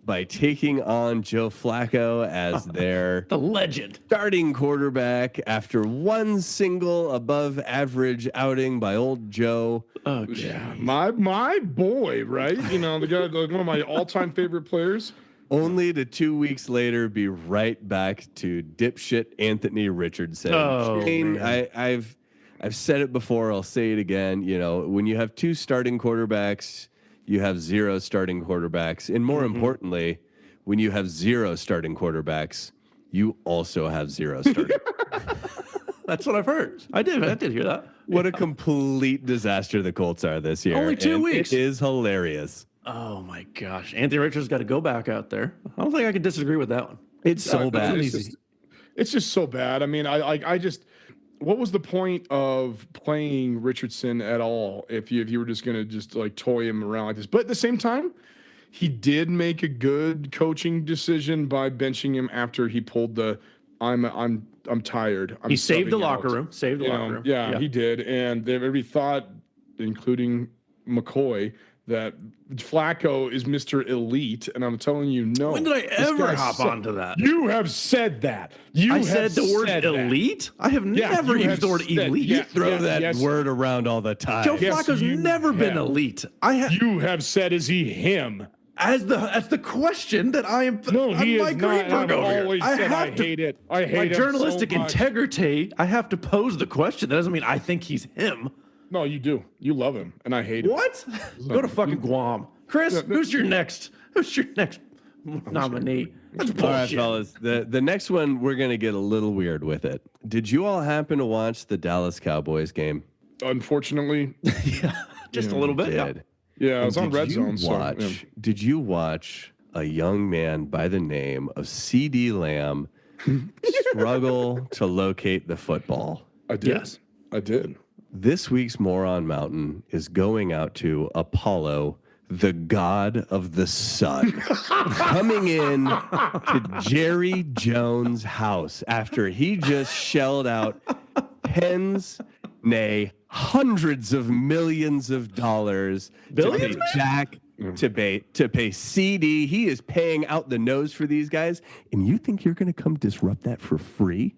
by taking on Joe Flacco as their the legend starting quarterback after one single above average outing by old Joe. Oh yeah, my boy, right? You know, the guy, one of my all-time favorite players. Only to 2 weeks later be right back to dipshit Anthony Richardson. Oh, Shane, man. I've said it before. I'll say it again. You know, when you have 2 starting quarterbacks, you have 0 starting quarterbacks, and more importantly, when you have 0 starting quarterbacks, you also have 0 starting. That's what I've heard. I did hear that. What a complete disaster the Colts are this year. Only 2 weeks. It is hilarious. Oh my gosh, Anthony Richards got to go back out there. I don't think I can disagree with that one. It's so bad. It's just so bad. I mean, what was the point of playing Richardson at all if you were just going to just like toy him around like this? But at the same time, he did make a good coaching decision by benching him after he pulled the I'm tired. He saved the subbing locker out." room. Saved the locker room. Yeah, he did. And everybody thought, including McCoy, that Flacco is Mr. Elite. And I'm telling you, no. When did I This ever guy hop said- onto that? You have said that. I said the word elite? I have never you used the word have said- elite. yeah, Throw that yes. word around all the time. Joe Yes, Flacco's you never been have. elite. You have said, is he him? That's the question that I am. No, he I'm is Mike not. Greenberg I've over here. always said I hate it. I hate my him journalistic so much. integrity. I have to pose the question. That doesn't mean I think he's him. No, you do. You love him, and I hate him. What? Go to fucking Guam, Chris. Who's your next nominee? That's bullshit. All right, fellas. The next one, we're going to get a little weird with it. Did you all happen to watch the Dallas Cowboys game? Unfortunately, Just a little bit. Yeah. Did. yeah, I was on Did Red you Zone. So, watch, yeah. Did you watch a young man by the name of C.D. Lamb struggle to locate the football? I did. Yes. I did. This week's Moron Mountain is going out to Apollo, the god of the sun, coming in to Jerry Jones' house after he just shelled out tens, nay, hundreds of millions of dollars Billions, to pay Jack, to pay CD. He is paying out the nose for these guys, and you think you're going to come disrupt that for free?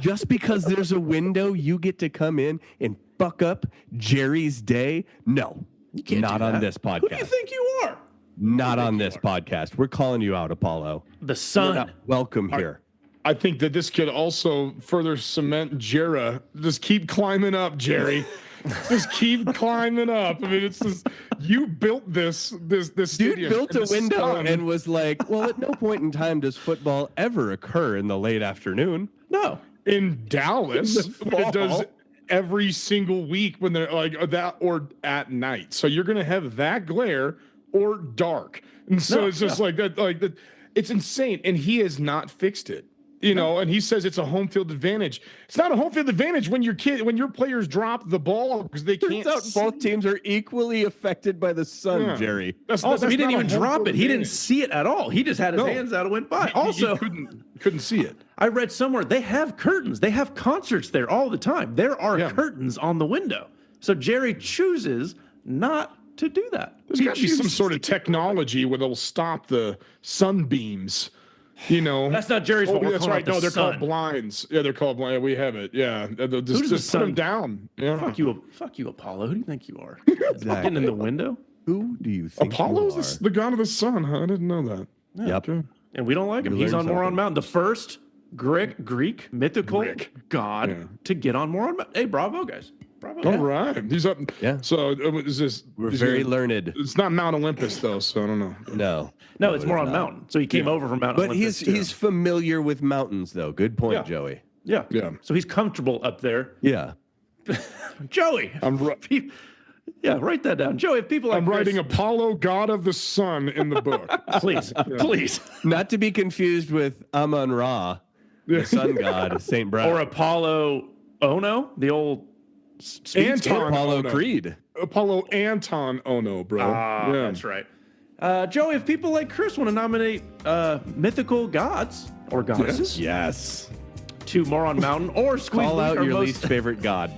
Just because there's a window, you get to come in and fuck up Jerry's day? No, can't not do on that. this podcast. Who do you think you are? Not on this podcast. We're calling you out, Apollo. The sun. Welcome here. I think that this could also further cement Jera. Just keep climbing up, Jerry. Just keep climbing up. I mean, it's just you built this Dude stadium. built and a the window sun- and was like, well, at no point in time does football ever occur in the late afternoon. No. in Dallas. In the But it does fall. every single week when they're like that or at night. So you're gonna have that glare or dark. And so it's just like that. It's insane. And he has not fixed it. You know, and he says it's a home field advantage. It's not a home field advantage when your players drop the ball because they Turns can't. out both teams are equally affected by the sun, Yeah. Jerry. Also, he didn't not a even home drop field it. He didn't advantage. see it at all. He just had his No. hands out and went by. You Also, couldn't see it. I read somewhere they have curtains. They have concerts there all the time. There are Yeah. curtains on the window. So Jerry chooses not to do that. There's got to be some sort of technology where they'll stop the sunbeams. You know, That's not Jerry's fault. We're That's calling right. it the No, they're sun. called blinds. Yeah, they're called blinds. We have it. Yeah, they'll does the just put them sun- down. Yeah. Fuck you, Apollo. Who do you think you are? Getting in the window? Who do you think Apollo's you are? the god of the sun, huh? I didn't know that. Yep. Okay. And we don't like him. You He's on learned Moron something. Mountain, the first Greek mythical god Yeah. to get on Moron Mountain. Hey, bravo, guys. Bravo. All right. He's up. Yeah. So is this? We're is very it- learned. It's not Mount Olympus though, so I don't know. No. No, it's Moron Mountain. So he came over from Mount But Olympus. he's familiar with mountains, though. Good point, Yeah. Joey. Yeah. Yeah. So he's comfortable up there. Yeah. Joey. Yeah, write that down. Joey, if people like I'm Chris- writing Apollo, god of the sun, in the book. Please, please. Not to be confused with Amun Ra, the sun god, Saint Brad. Or Apollo Ono, the old speed Anton skater. Apollo Ono. Creed. Apollo Anton Ono, bro. Ah, that's right. Joey, if people like Chris want to nominate mythical gods or goddesses Yes. to Moron Mountain or Squeeze Call League out or your most- least favorite god.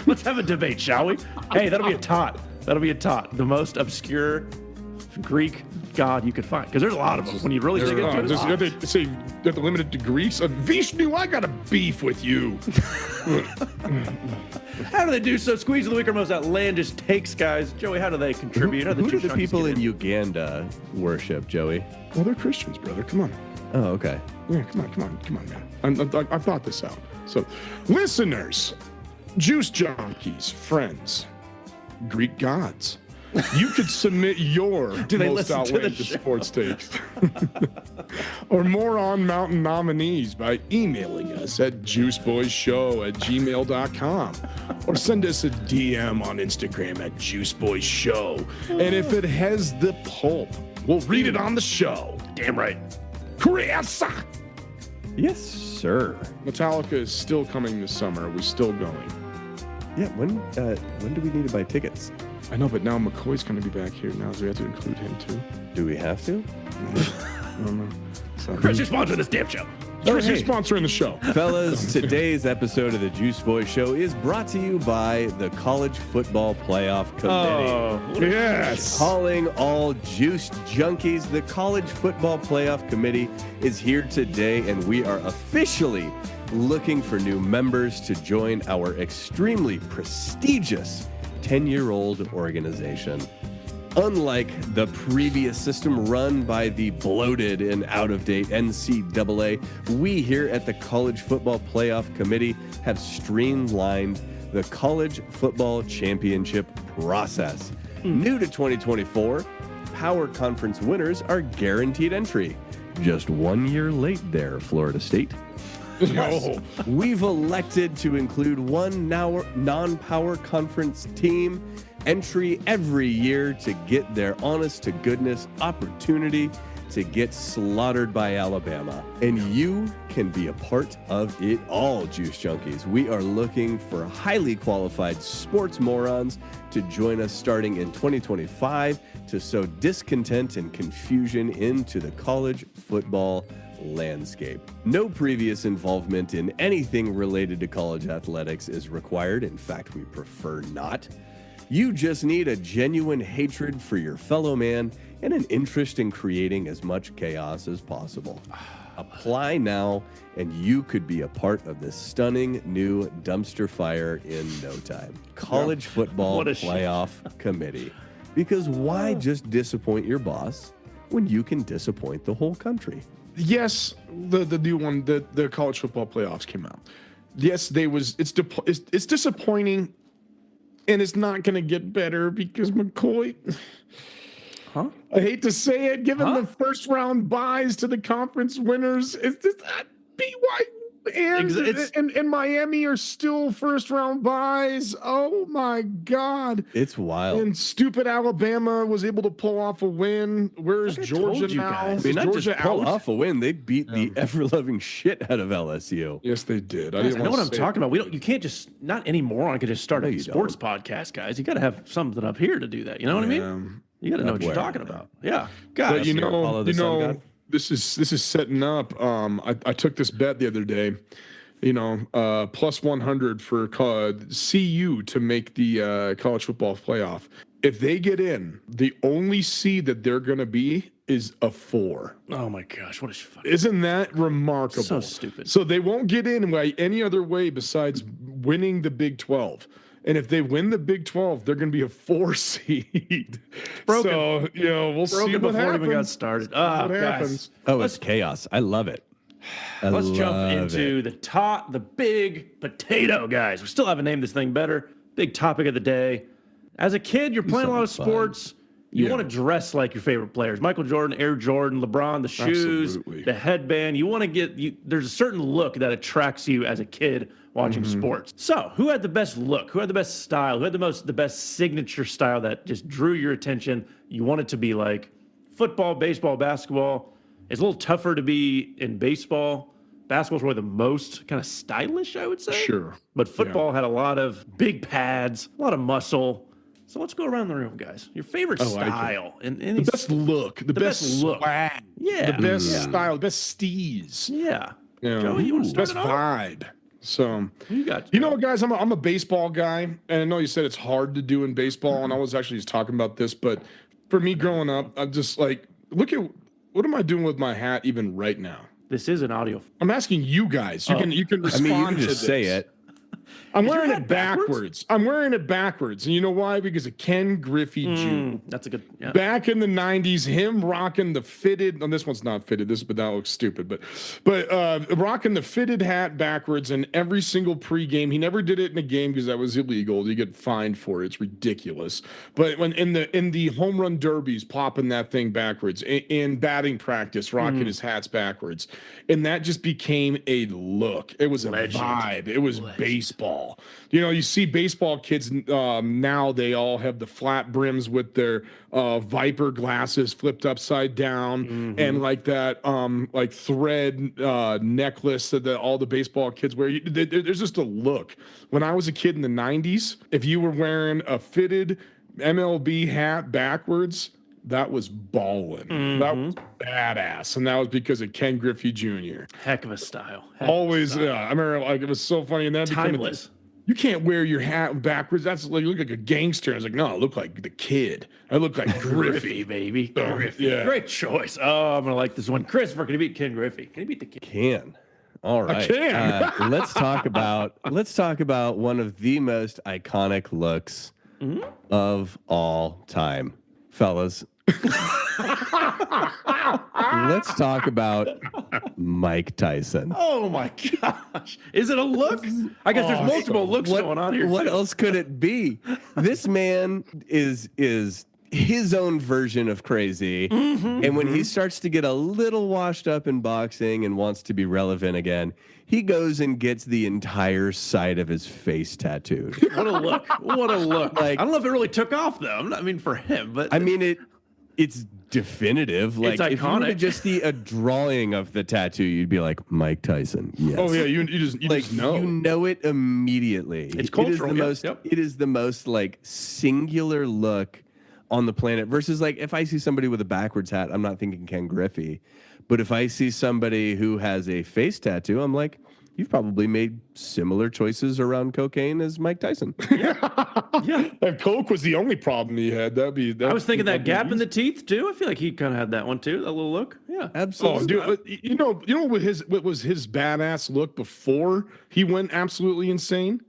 Let's have a debate, shall we? Hey, that'll be a tot. That'll be a tot. The most obscure Greek god you could find. Because there's a lot of them. When you really dig into it, Just, there's you have to say you have to limit it to Greece. Vishnu, I got a beef with you. how do they do so? Squeeze of the week or most outlandish takes, guys. Joey, how do they contribute? How Who do Jew the chunkies people get in Uganda worship, Joey? Well, they're Christians, brother. Come on. Oh, okay. Yeah, come on, man. I thought this out. So, listeners, juice junkies, friends, Greek gods, you could submit your they most listen to the outlandish show? sports takes or Moron Mountain nominees by emailing us at juiceboyshow@gmail.com or send us a DM on Instagram at juiceboyshow. And if it has the pulp, we'll read it on the show. Damn right. Chris! Yes, sir. Metallica is still coming this summer. Are we still going? Yeah, when do we need to buy tickets? I know, but now McCoy's going to be back here now, so we have to include him too. Do we have to? I don't know. So, Chris, you're sponsoring this damn show. Chris, hey. you're sponsoring the show. Fellas, today's episode of the Juice Boy Show is brought to you by the College Football Playoff Committee. Yes. Calling all juiced junkies, the College Football Playoff Committee is here today, and we are officially looking for new members to join our extremely prestigious 10-year-old organization. Unlike the previous system run by the bloated and out-of-date NCAA, we here at the College Football Playoff Committee have streamlined the College Football Championship process. New to 2024, Power Conference winners are guaranteed entry. Just 1 year late there, Florida State. Oh, We've elected to include one non-power conference team entry every year to get their honest-to-goodness opportunity to get slaughtered by Alabama. And you can be a part of it all, Juice Junkies. We are looking for highly qualified sports morons to join us starting in 2025 to sow discontent and confusion into the college football landscape. No previous involvement in anything related to college athletics is required. In fact, we prefer not. You just need a genuine hatred for your fellow man and an interest in creating as much chaos as possible. Apply now, and you could be a part of this stunning new dumpster fire in no time. College Football What a Playoff Committee. Because why just disappoint your boss when you can disappoint the whole country? yes, the new one, the college football playoffs came out. Yes, it's disappointing, and it's not going to get better because McCoy. Huh? I hate to say it, given the first round buys to the conference winners, it's just BYU and Miami are still first round buys. Oh my God. It's wild. And stupid Alabama was able to pull off a win. Where's Like I told Georgia you now? guys. They Is not just Georgia pull out? off a win, they beat the ever-loving shit out of LSU. Yes, they did. I know what I'm say talking about. You can't just, not any moron could just start No, a you sports podcast, guys. You got to have something up here to do that. You know what I mean? You got to know what you're where? talking about. Yeah. But Guys, Follow the sun god? this is setting up. I took this bet the other day. Plus 100 for CU to make the college football playoff. If they get in, the only seed that they're going to be is a 4. oh my gosh, what a fucking. Isn't that remarkable? So stupid. So they won't get in by any other way besides winning the Big 12. And if they win the Big 12, they're going to be a 4 seed. broken. So, we'll see Broken what before it even got happens. started. What Guys, happens. Oh, it's chaos. I love it. let's jump into the big potato, guys. We still haven't named this thing better. Big topic of the day. As a kid, you're playing a lot of something fun. sports. You want to dress like your favorite players. Michael Jordan, Air Jordan, LeBron, the shoes, Absolutely. the headband. You want to there's a certain look that attracts you as a kid watching sports. So, who had the best look? Who had the best style? Who had the best signature style that just drew your attention? You want it to be like football, baseball, basketball. It's a little tougher to be in baseball. Basketball's probably the most kind of stylish, I would say. Sure. But football had a lot of big pads, a lot of muscle. So let's go around the room, guys. Your favorite like it. style. And The best look, the best look. swag, Yeah. the best Yeah. style, the best steez, Yeah. you know, Joey, you want to start best it off? vibe. So, Who you got? you know what, guys, I'm a baseball guy, and I know you said it's hard to do in baseball, and I was actually just talking about this, but for me growing up, I'm just like, look at what am I doing with my hat even right now? This is an audio. I'm asking you guys. You can I respond mean, you can to just this. say it. I'm your wearing hat it backwards. I'm wearing it backwards. And you know why? Because of Ken Griffey Jr. That's a good. Yeah. Back in the 90s, him rocking the fitted, and this one's not fitted, but that looks stupid, but rocking the fitted hat backwards in every single pregame. He never did it in a game because that was illegal. You get fined for it. It's ridiculous. But when in the home run derbies, popping that thing backwards, in batting practice, rocking his hats backwards. And that just became a look. It was a Legend. vibe. It was baseball. baseball. You know, you see baseball kids now, they all have the flat brims with their Viper glasses flipped upside down and like that like thread necklace that all the baseball kids wear. There's just a look. When I was a kid in the 90s, if you were wearing a fitted MLB hat backwards, that was ballin'. That was badass. And that was because of Ken Griffey Jr. Heck of a style. Always, yeah. I remember, like, it was so funny. And then Timeless. You can't wear your hat backwards. That's like, you look like a gangster. I was like, no, I look like the kid. I look like Griffey. Baby. Griffey. Yeah. Great choice. Oh, I'm going to like this one. Christopher, can he beat Ken Griffey? Can he beat the kid? Can. All right. I can. Let's talk about one of the most iconic looks of all time, fellas. Let's talk about Mike Tyson. Oh my gosh. Is it a look? I guess there's multiple looks going on here. What else could it be? This man is his own version of crazy. And when he starts to get a little washed up in boxing and wants to be relevant again, he goes and gets the entire side of his face tattooed. What a look. What a look. Like, I don't know if it really took off though. I mean for him, but I mean it's definitive. Like, it's if you were to iconic. just see a drawing of the tattoo, you'd be like, Mike Tyson. Yes. Oh, yeah. You just know. You know it immediately. It's cultural. It is the most like singular look on the planet versus like if I see somebody with a backwards hat, I'm not thinking Ken Griffey. But if I see somebody who has a face tattoo, I'm like, you've probably made similar choices around cocaine as Mike Tyson. yeah. If Coke was the only problem he had, I was thinking that gap in the teeth too. I feel like he kind of had that one too. That little look. Yeah. Absolutely. Oh, dude, you know what was his badass look before he went absolutely insane?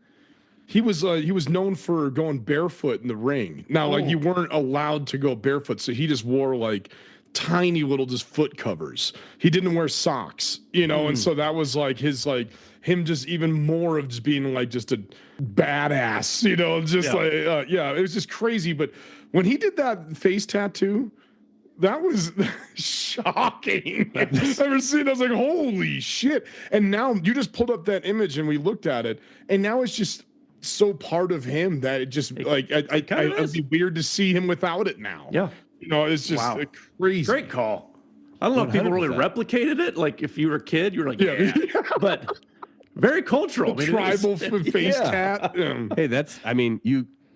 He was known for going barefoot in the ring. Now, like, you weren't allowed to go barefoot, so he just wore like tiny little just foot covers. He didn't wear socks, you know, and so that was like his like him just even more of just being like just a badass, you know, just like it was just crazy. But when he did that face tattoo, that was shocking. I've never seen. I was like, holy shit! And now you just pulled up that image and we looked at it, and now it's just so part of him that it just like it'd be weird to see him without it now. Yeah. You know, it's just crazy. Great call. I don't know if people really 100%. replicated it. Like if you were a kid, you were like, yeah. But very cultural. I mean, Tribal face tat. Hey,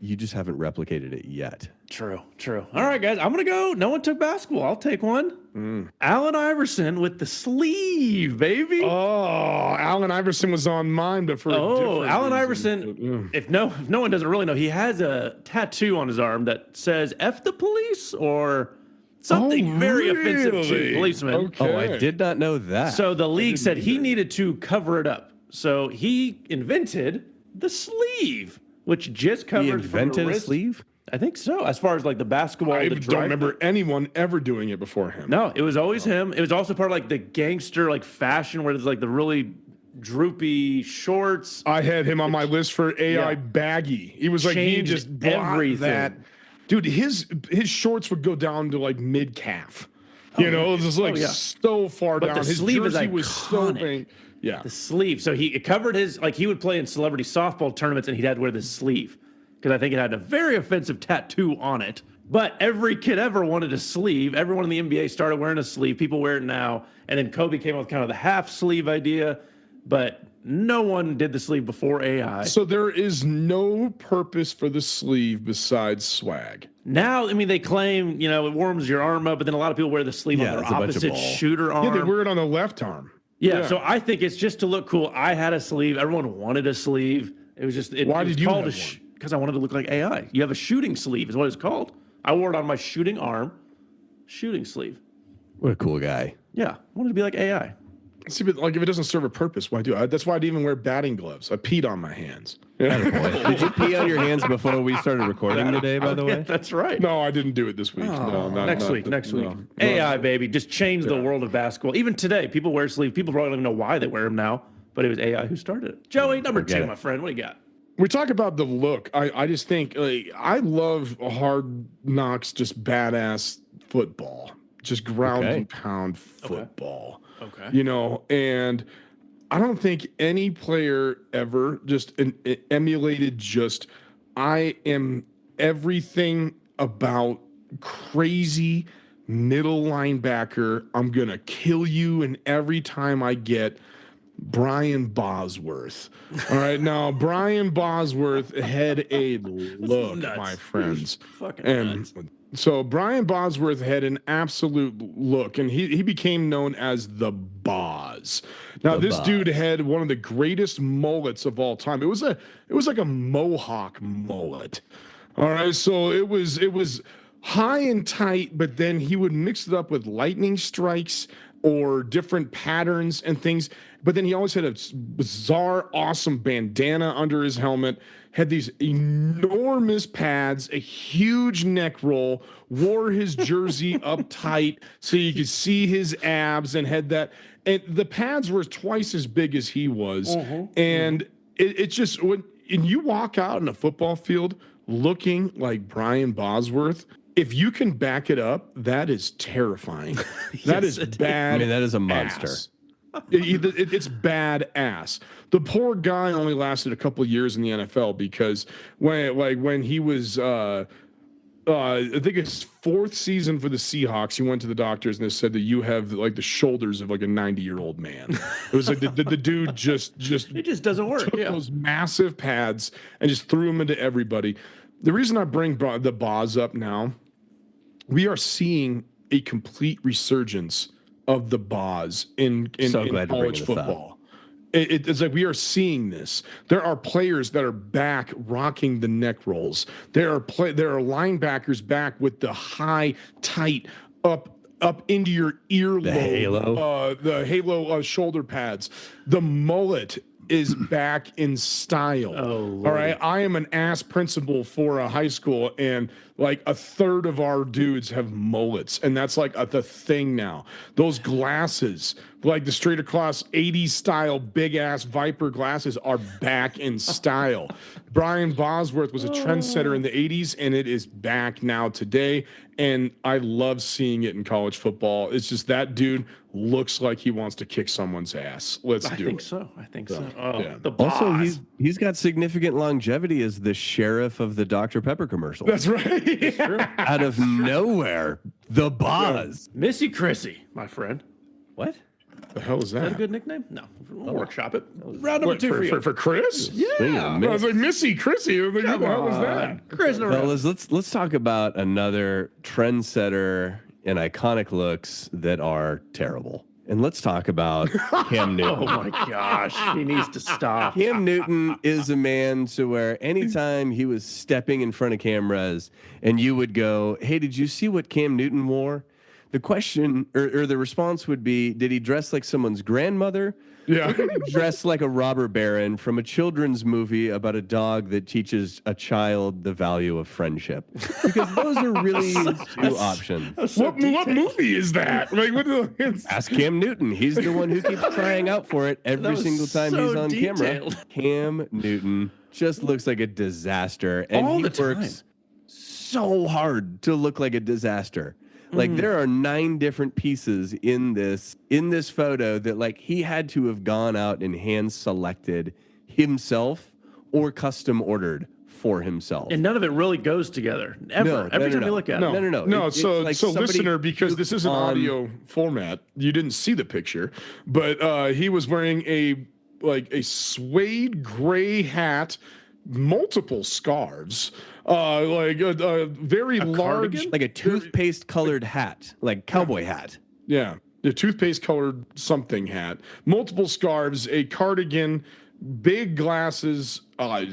you just haven't replicated it yet. True. All right, guys, I'm going to go. No one took basketball. I'll take one. Allen Iverson with the sleeve, baby. Oh, Allen Iverson was on mine, but for a different Allen reason. Iverson, if no one doesn't really know, he has a tattoo on his arm that says F the police or something very offensive to policemen. Okay. Oh, I did not know that. So the league said he needed to cover it up. So he invented the sleeve, which just covered he from the invented a wrist. sleeve? I think so. As far as like the basketball, I the don't drive- remember anyone ever doing it before him. No, it was always him. It was also part of like the gangster like fashion where there's like the really droopy shorts. I had him on my list for AI baggy. He was like, he Changed just brought everything. that. Dude, his shorts would go down to like mid calf. You know, it was just like so far down. the His sleeve is jersey was so iconic. big. Yeah. The sleeve. So it covered his, like he would play in celebrity softball tournaments and he'd had to wear the sleeve because I think it had a very offensive tattoo on it. But every kid ever wanted a sleeve. Everyone in the NBA started wearing a sleeve. People wear it now. And then Kobe came up with kind of the half sleeve idea, but no one did the sleeve before AI. So there is no purpose for the sleeve besides swag. Now, I mean, they claim, you know, it warms your arm up, but then a lot of people wear the sleeve on their it's a bunch of opposite ball. shooter arm. Yeah, they wear it on the left arm. Yeah, so I think it's just to look cool. I had a sleeve. Everyone wanted a sleeve. It was just Why it was did you called have a because I wanted to look like AI. You have a shooting sleeve is what it's called. I wore it on my shooting arm. Shooting sleeve. What a cool guy. Yeah, I wanted to be like AI. See, but like if it doesn't serve a purpose, why do I? That's why I didn't even wear batting gloves. I peed on my hands. Did you pee on your hands before we started recording today, by the way? That's right. No, I didn't do it this week. No, not, next not week. the- Next week. no. AI, baby, just changed the world of basketball. Even today, people wear sleeves. People probably don't even know why they wear them now, but it was AI who started it. Joey, number two, my friend. What do you got? We talk about the look. I just think like I love hard knocks, just badass football, just ground and pound football. Okay. You know, and I don't think any player ever just emulated just, I am everything about crazy middle linebacker. I'm going to kill you, and every time I get Brian Bosworth. All right. Now, Brian Bosworth had a look, my friends. Fucking And nuts. so Brian Bosworth had an absolute look, and he became known as the Boz. Now, this dude had one of the greatest mullets of all time. It was like a mohawk mullet. All right. So it was high and tight, but then he would mix it up with lightning strikes or different patterns and things. But then he always had a bizarre, awesome bandana under his helmet, had these enormous pads, a huge neck roll, wore his jersey up tight so you could see his abs, and had that. And the pads were twice as big as he was. And it's just, when you walk out in a football field looking like Brian Bosworth, if you can back it up, that is terrifying. That is bad. I mean, that is a monster. It's badass. The poor guy only lasted a couple of years in the NFL because when he was I think his fourth season for the Seahawks, he went to the doctors and they said that you have like the shoulders of like a 90-year-old man. It was like the dude just It just doesn't work. took those massive pads and just threw them into everybody. The reason I bring the Boz up now, we are seeing a complete resurgence of the Boz in college football. It's like we are seeing this. There are players that are back rocking the neck rolls. There are linebackers back with the high, tight, up into your earlobe, the halo shoulder pads. The mullet is back in style. Oh, all right. I am an ass principal for a high school, and like a third of our dudes have mullets, and that's like the thing now. Those glasses, like the straight across 80s style big ass Viper glasses, are back in style. Brian Bosworth was a trendsetter in the 80s, and it is back now today. And I love seeing it in college football. It's just that dude looks like he wants to kick someone's ass. I think so. Oh, yeah. The Boz. Also, he's got significant longevity as the sheriff of the Dr. Pepper commercial. That's right. Out of nowhere, the Boz. Missy Chrissy, my friend. What? The hell is Is that a that? good nickname? No. We'll workshop it. Round number two for you. For Chris? Yeah. I was like, Missy Chrissy. I was like, who the hell was that? Chris in a row. Fellas, let's talk about another trendsetter and iconic looks that are terrible. And let's talk about Cam Newton. Oh my gosh. He needs to stop. Cam Newton is a man to where anytime he was stepping in front of cameras and you would go, hey, did you see what Cam Newton wore? The question or the response would be, did he dress like someone's grandmother? Yeah. Or did he dress like a robber baron from a children's movie about a dog that teaches a child the value of friendship? Because those are really two options. What movie is that? Like, Ask Cam Newton. He's the one who keeps crying out for it every was single time so he's on detailed. camera. Cam Newton just looks like a disaster. And All he the time. works so hard to look like a disaster. Like there are 9 different pieces in this photo that like he had to have gone out and hand selected himself or custom ordered for himself. And none of it really goes together. Every time you look at it. No. So, like so somebody listener, because this is an on- audio format, you didn't see the picture, but he was wearing a suede gray hat, multiple scarves, like a very large, cardigan? like a toothpaste colored hat, like cowboy hat. yeah, the toothpaste colored something hat, multiple scarves, a cardigan, big glasses. I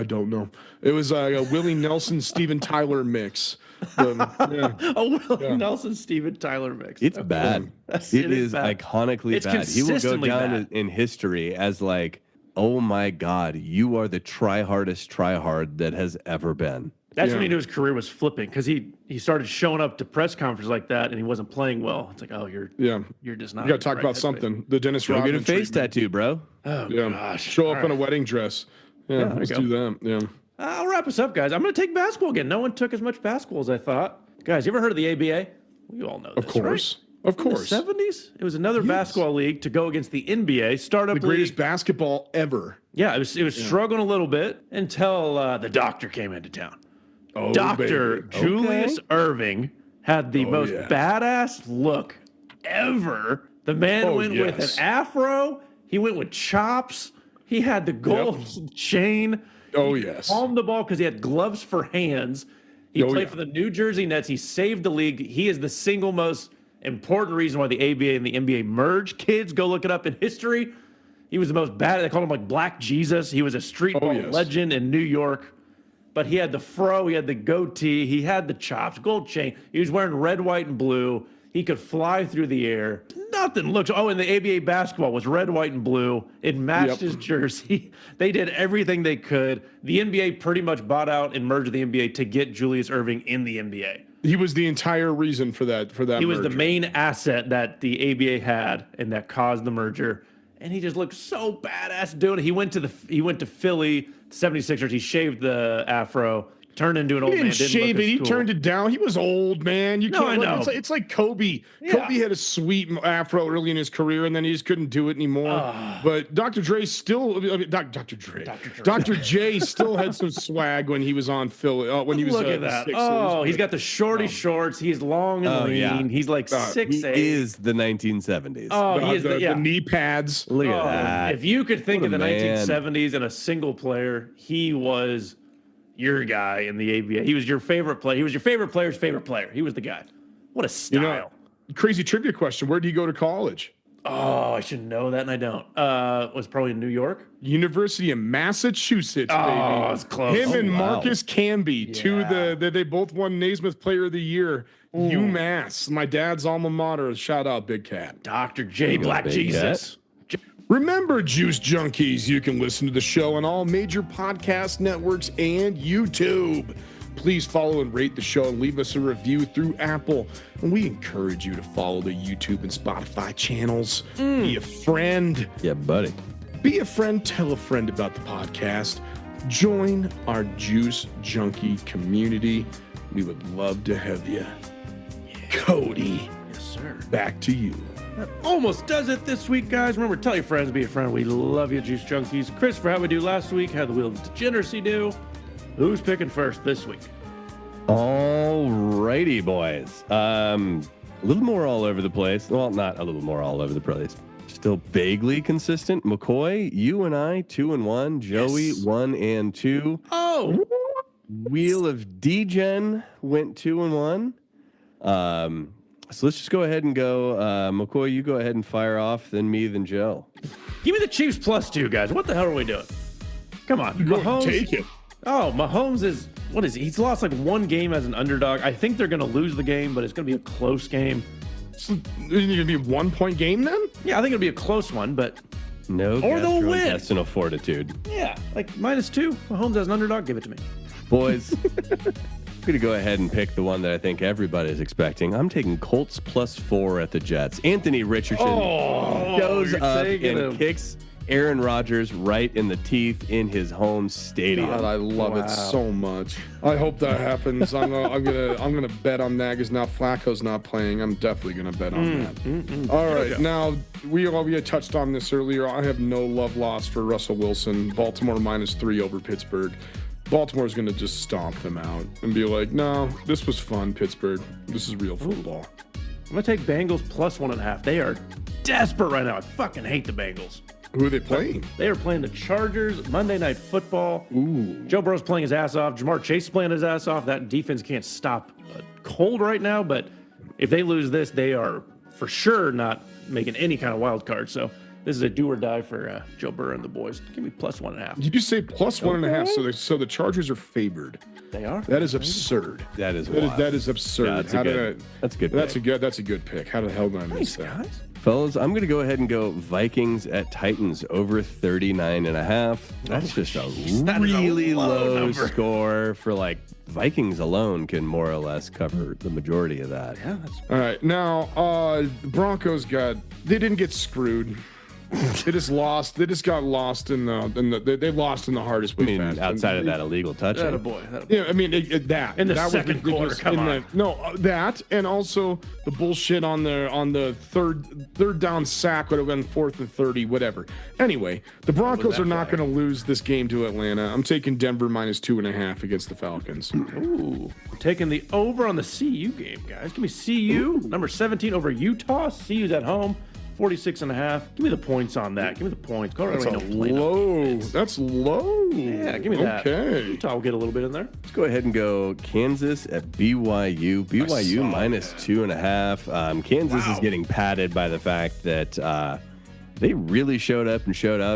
don't know. It was a Willie Nelson, Steven Tyler mix. Yeah. Oh, Willie Nelson, Steven Tyler mix. It's bad. It is bad. iconically It's bad. He will go consistently down bad. in history as like, oh my God, you are the hardest tryhard that has ever been. That's when he knew his career was flipping because he started showing up to press conferences like that and he wasn't playing well. It's like, oh, you're just not. You got to talk right about headspace. something. The Dennis Go get Rodman a face treatment. tattoo, bro. Oh Yeah. gosh. Show up All in a right. wedding dress. Yeah, there let's you go. do that. Yeah. I'll wrap us up, guys. I'm going to take basketball again. No one took as much basketball as I thought. Guys, you ever heard of the ABA? You all know this, Of course. right? Of course. In the 70s? It was another basketball league to go against the NBA startup The greatest league. basketball ever. Yeah, it was struggling a little bit until the doctor came into town. Oh, Dr. baby. Julius Irving had the most badass look ever. The man went with an afro. He went with chops. He had the gold chain. Oh, He yes. palmed the ball because he had gloves for hands. He played for the New Jersey Nets. He saved the league. He is the single most important reason why the ABA and the NBA merged. Kids, go look it up in history. He was the most bad. They called him like Black Jesus. He was a street ball legend in New York. But he had the fro. He had the goatee. He had the chops, gold chain. He was wearing red, white, and blue. He could fly through the air. Nothing looks. Oh, and the ABA basketball was red, white, and blue. It matched his jersey. They did everything they could. The NBA pretty much bought out and merged the NBA to get Julius Irving in the NBA. He was the entire reason for that. He was the main asset that the ABA had and that caused the merger. And he just looked so badass doing it. He went to Philly, 76ers. He shaved the afro, turned into an old man. He didn't shave it. He turned it down. He was old, man. I know. It's like Kobe. Yeah. Kobe had a sweet afro early in his career, and then he just couldn't do it anymore. But Dr. J still had some swag when he was on Philly. When he was look at that. Sixers, He's got the shorty shorts. He's long and lean. yeah. He's like 6'8". He is the 1970s. Oh, he is the knee pads. Look at that. If you could think What of a the man. 1970s and a single player, he was your guy in the ABA. He was your favorite player. He was your favorite player's favorite player. He was the guy. What a style. Crazy trivia question. Where did he go to college? Oh, I should know that, and I don't. Was probably in New York. University of Massachusetts, baby. Oh, it's close. Him and wow. Marcus Camby, they both won Naismith Player of the Year. UMass, my dad's alma mater. Shout out, Big Cat. Dr. J. Black Big Jesus. Remember, Juice Junkies, you can listen to the show on all major podcast networks and YouTube. Please follow and rate the show and leave us a review through Apple. And we encourage you to follow the YouTube and Spotify channels. Be a friend. Yeah, buddy. Be a friend. Tell a friend about the podcast. Join our Juice Junkie community. We would love to have you. Cody, Yes, sir. back to you. That almost does it this week, guys. Remember, tell your friends, be a friend. We love you, Juice Junkies. Christopher, how'd we do last week? How'd the Wheel of Degeneracy do? Who's picking first this week? All righty, boys. A little more all over the place. Well, not a little more all over the place. Still vaguely consistent. McCoy, you and I, 2-1. Joey, 1-2. Oh, Wheel of Degen went 2-1. So let's just go ahead and go. McCoy, you go ahead and fire off, then me, then Joe. give me the Chiefs +2, guys. What the hell are we doing? Come on. Mahomes. Take it. Oh, Mahomes is, what is he? He's lost like one game as an underdog. I think they're going to lose the game, but it's going to be a close game. So, is it going to be a 1 point game then? Yeah, I think it'll be a close one, but No Or they'll win. gastrointestinal fortitude. yeah, like -2. Mahomes as an underdog, give it to me. Boys, I'm going to go ahead and pick the one that I think everybody's expecting. I'm taking Colts +4 at the Jets. Anthony Richardson goes you're up taking and him. kicks Aaron Rodgers right in the teeth in his home stadium. God, I love it so much. I hope that happens. I'm gonna bet on that because now Flacco's not playing. I'm definitely gonna bet on that. All right, now we had touched on this earlier. I have no love lost for Russell Wilson. Baltimore -3 over Pittsburgh. Baltimore's gonna just stomp them out and be like, no, this was fun, Pittsburgh. This is real football. I'm going to take Bengals +1.5. They are desperate right now. I fucking hate the Bengals. Who are they playing? They are playing the Chargers, Monday Night Football. Ooh. Joe Burrow's playing his ass off. Jamar Chase is playing his ass off. That defense can't stop a cold right now, but if they lose this, they are for sure not making any kind of wild card. So this is a do or die for Joe Burrow and the boys. Give me +1.5. Did you say +1.5? So the Chargers are favored. They are. That is absurd. That is That wild. is absurd. Yeah, that's a How did good- I- that's a good That's pick. a good pick. How the hell did I miss that? Guys. Fellas, I'm going to go ahead and go Vikings at Titans over 39.5. That's just a That is a really low low number. score for like Vikings alone can more or less cover the majority of that. Yeah, that's All right, now Broncos they didn't get screwed. They just lost. They just got lost in the. They lost in the hardest way. I mean, outside of that illegal touching. Attaboy. Yeah, I mean that In the that second was quarter, come on. That and also the bullshit on the third down sack would have been 4th and 30, whatever. Anyway, the Broncos are not going to lose this game to Atlanta. I'm taking Denver -2.5 against the Falcons. Ooh, we're taking the over on the CU game, guys. Give me CU number 17 over Utah. CU's at home. 46.5. Give me the points on that. Give me the points. That's low. That's low. Yeah, give me that. Okay. Utah will get a little bit in there. Let's go ahead and go Kansas at BYU. BYU -2.5. Kansas is getting padded by the fact that they really showed up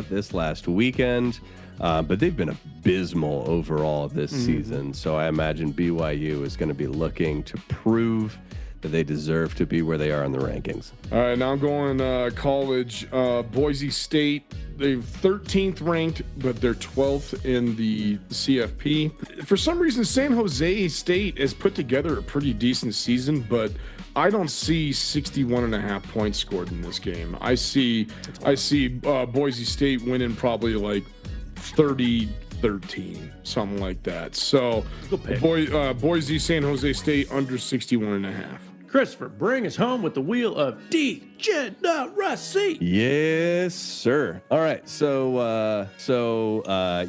this last weekend, but they've been abysmal overall this season. So I imagine BYU is going to be looking to prove that they deserve to be where they are in the rankings. All right, now I'm going college. Boise State, they're 13th ranked, but they're 12th in the CFP. For some reason, San Jose State has put together a pretty decent season, but I don't see 61.5 points scored in this game. I see Boise State winning probably like 30-13, something like that. So Boise, San Jose State under 61.5. Christopher, bring us home with the wheel of Degeneracy. Yes, sir. All right. So,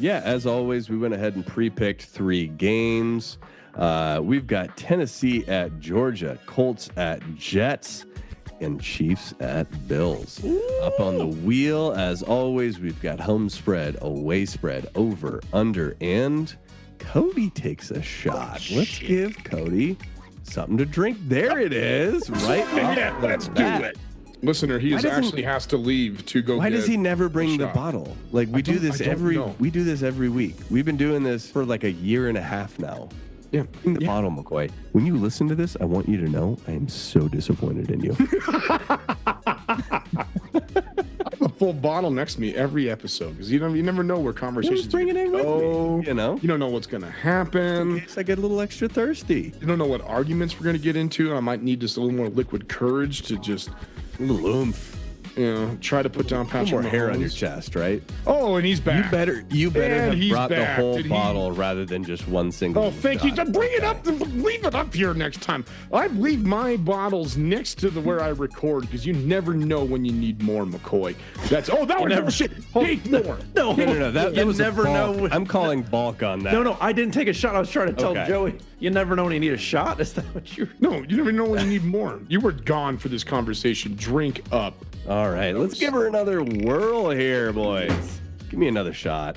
yeah, as always, we went ahead and pre-picked 3 games. We've got Tennessee at Georgia, Colts at Jets, and Chiefs at Bills. Ooh. Up on the wheel, as always, we've got home spread, away spread, over, under, and Cody takes a shot. Let's give Cody something to drink. There it is. Right. Yeah, let's do it. Listener, he actually has to leave to go. Why does he never bring the bottle? Like we do this every week. We've been doing this for like a year and a half now. Yeah. Bring the bottle, McCoy. When you listen to this, I want you to know I am so disappointed in you. I have a full bottle next to me every episode because you never know where conversations bring it in with me. You know, you don't know what's gonna happen. In case I get a little extra thirsty. You don't know what arguments we're gonna get into. I might need just a little more liquid courage to just a little oomph. Try to put down Patrick more Mahomes. hair on your chest, right? Oh, and he's back. You better have brought the whole bottle rather than just one single. Oh, thank you. Bring it up. Leave it up here next time. I leave my bottles next to where I record because you never know when you need more, McCoy. That was never shit. Hey, more. No. That was never know. I'm calling bulk on that. No, I didn't take a shot. I was trying to tell Joey. You never know when you need a shot. Is that what you? No, you never know when you need more. You were gone for this conversation. Drink up. All right, let's give her another whirl here, boys. Give me another shot.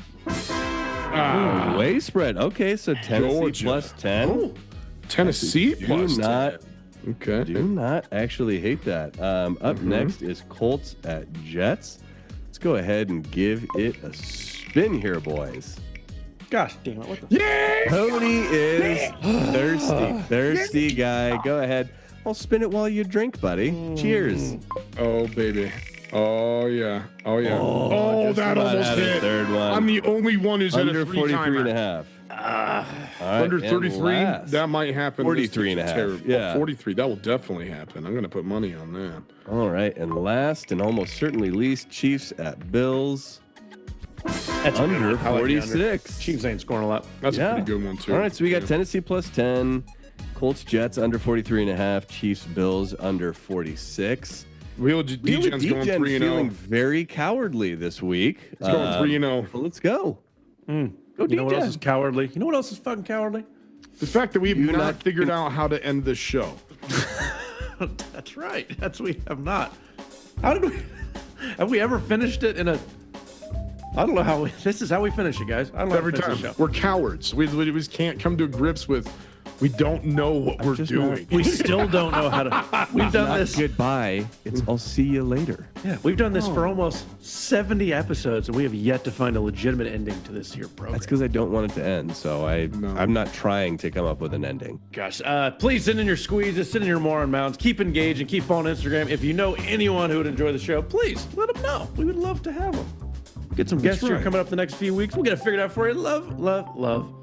Way spread. Okay, so Tennessee Georgia. plus 10. Oh, Tennessee plus 10. Okay. Do not actually hate that. Up next is Colts at Jets. Let's go ahead and give it a spin here, boys. Gosh damn it. What the Yeah! Cody is thirsty guy. Go ahead. I'll spin it while you drink, buddy. Cheers. Oh, baby. Oh, yeah. Oh, that almost hit. Third one. I'm the only one who's Under at a 43.5. Under 33, that might happen. 43.5. Yeah. 43, that will definitely happen. I'm going to put money on that. All right, and last and almost certainly least, Chiefs at Bills. That's under 46. Chiefs ain't scoring a lot. That's a pretty good one, too. All right, so we got Tennessee plus 10. Colts, Jets under 43.5. Chiefs, Bills under 46. Degen's going 3-0. Feeling very cowardly this week. It's going 3-0. Well, let's go. Go, you know what else is cowardly? You know what else is fucking cowardly? The fact that we have not figured out how to end this show. That's right. We have not. How did we? Have we ever finished it in a? I don't know how. This is how we finish it, guys. I don't know. Every time we're cowards. We just can't come to grips with. We don't know what we're doing. We still don't know how to. We've done this. Goodbye. It's I'll see you later. Yeah, we've done this for almost 70 episodes, and we have yet to find a legitimate ending to this here program. That's because I don't want it to end, so I'm not trying to come up with an ending. Gosh, please send in your squeezes, send in your moron mounds. Keep engaged and keep following Instagram. If you know anyone who would enjoy the show, please let them know. We would love to have them. Get some guests here coming up the next few weeks. We'll get it figured out for you. Love, love, love.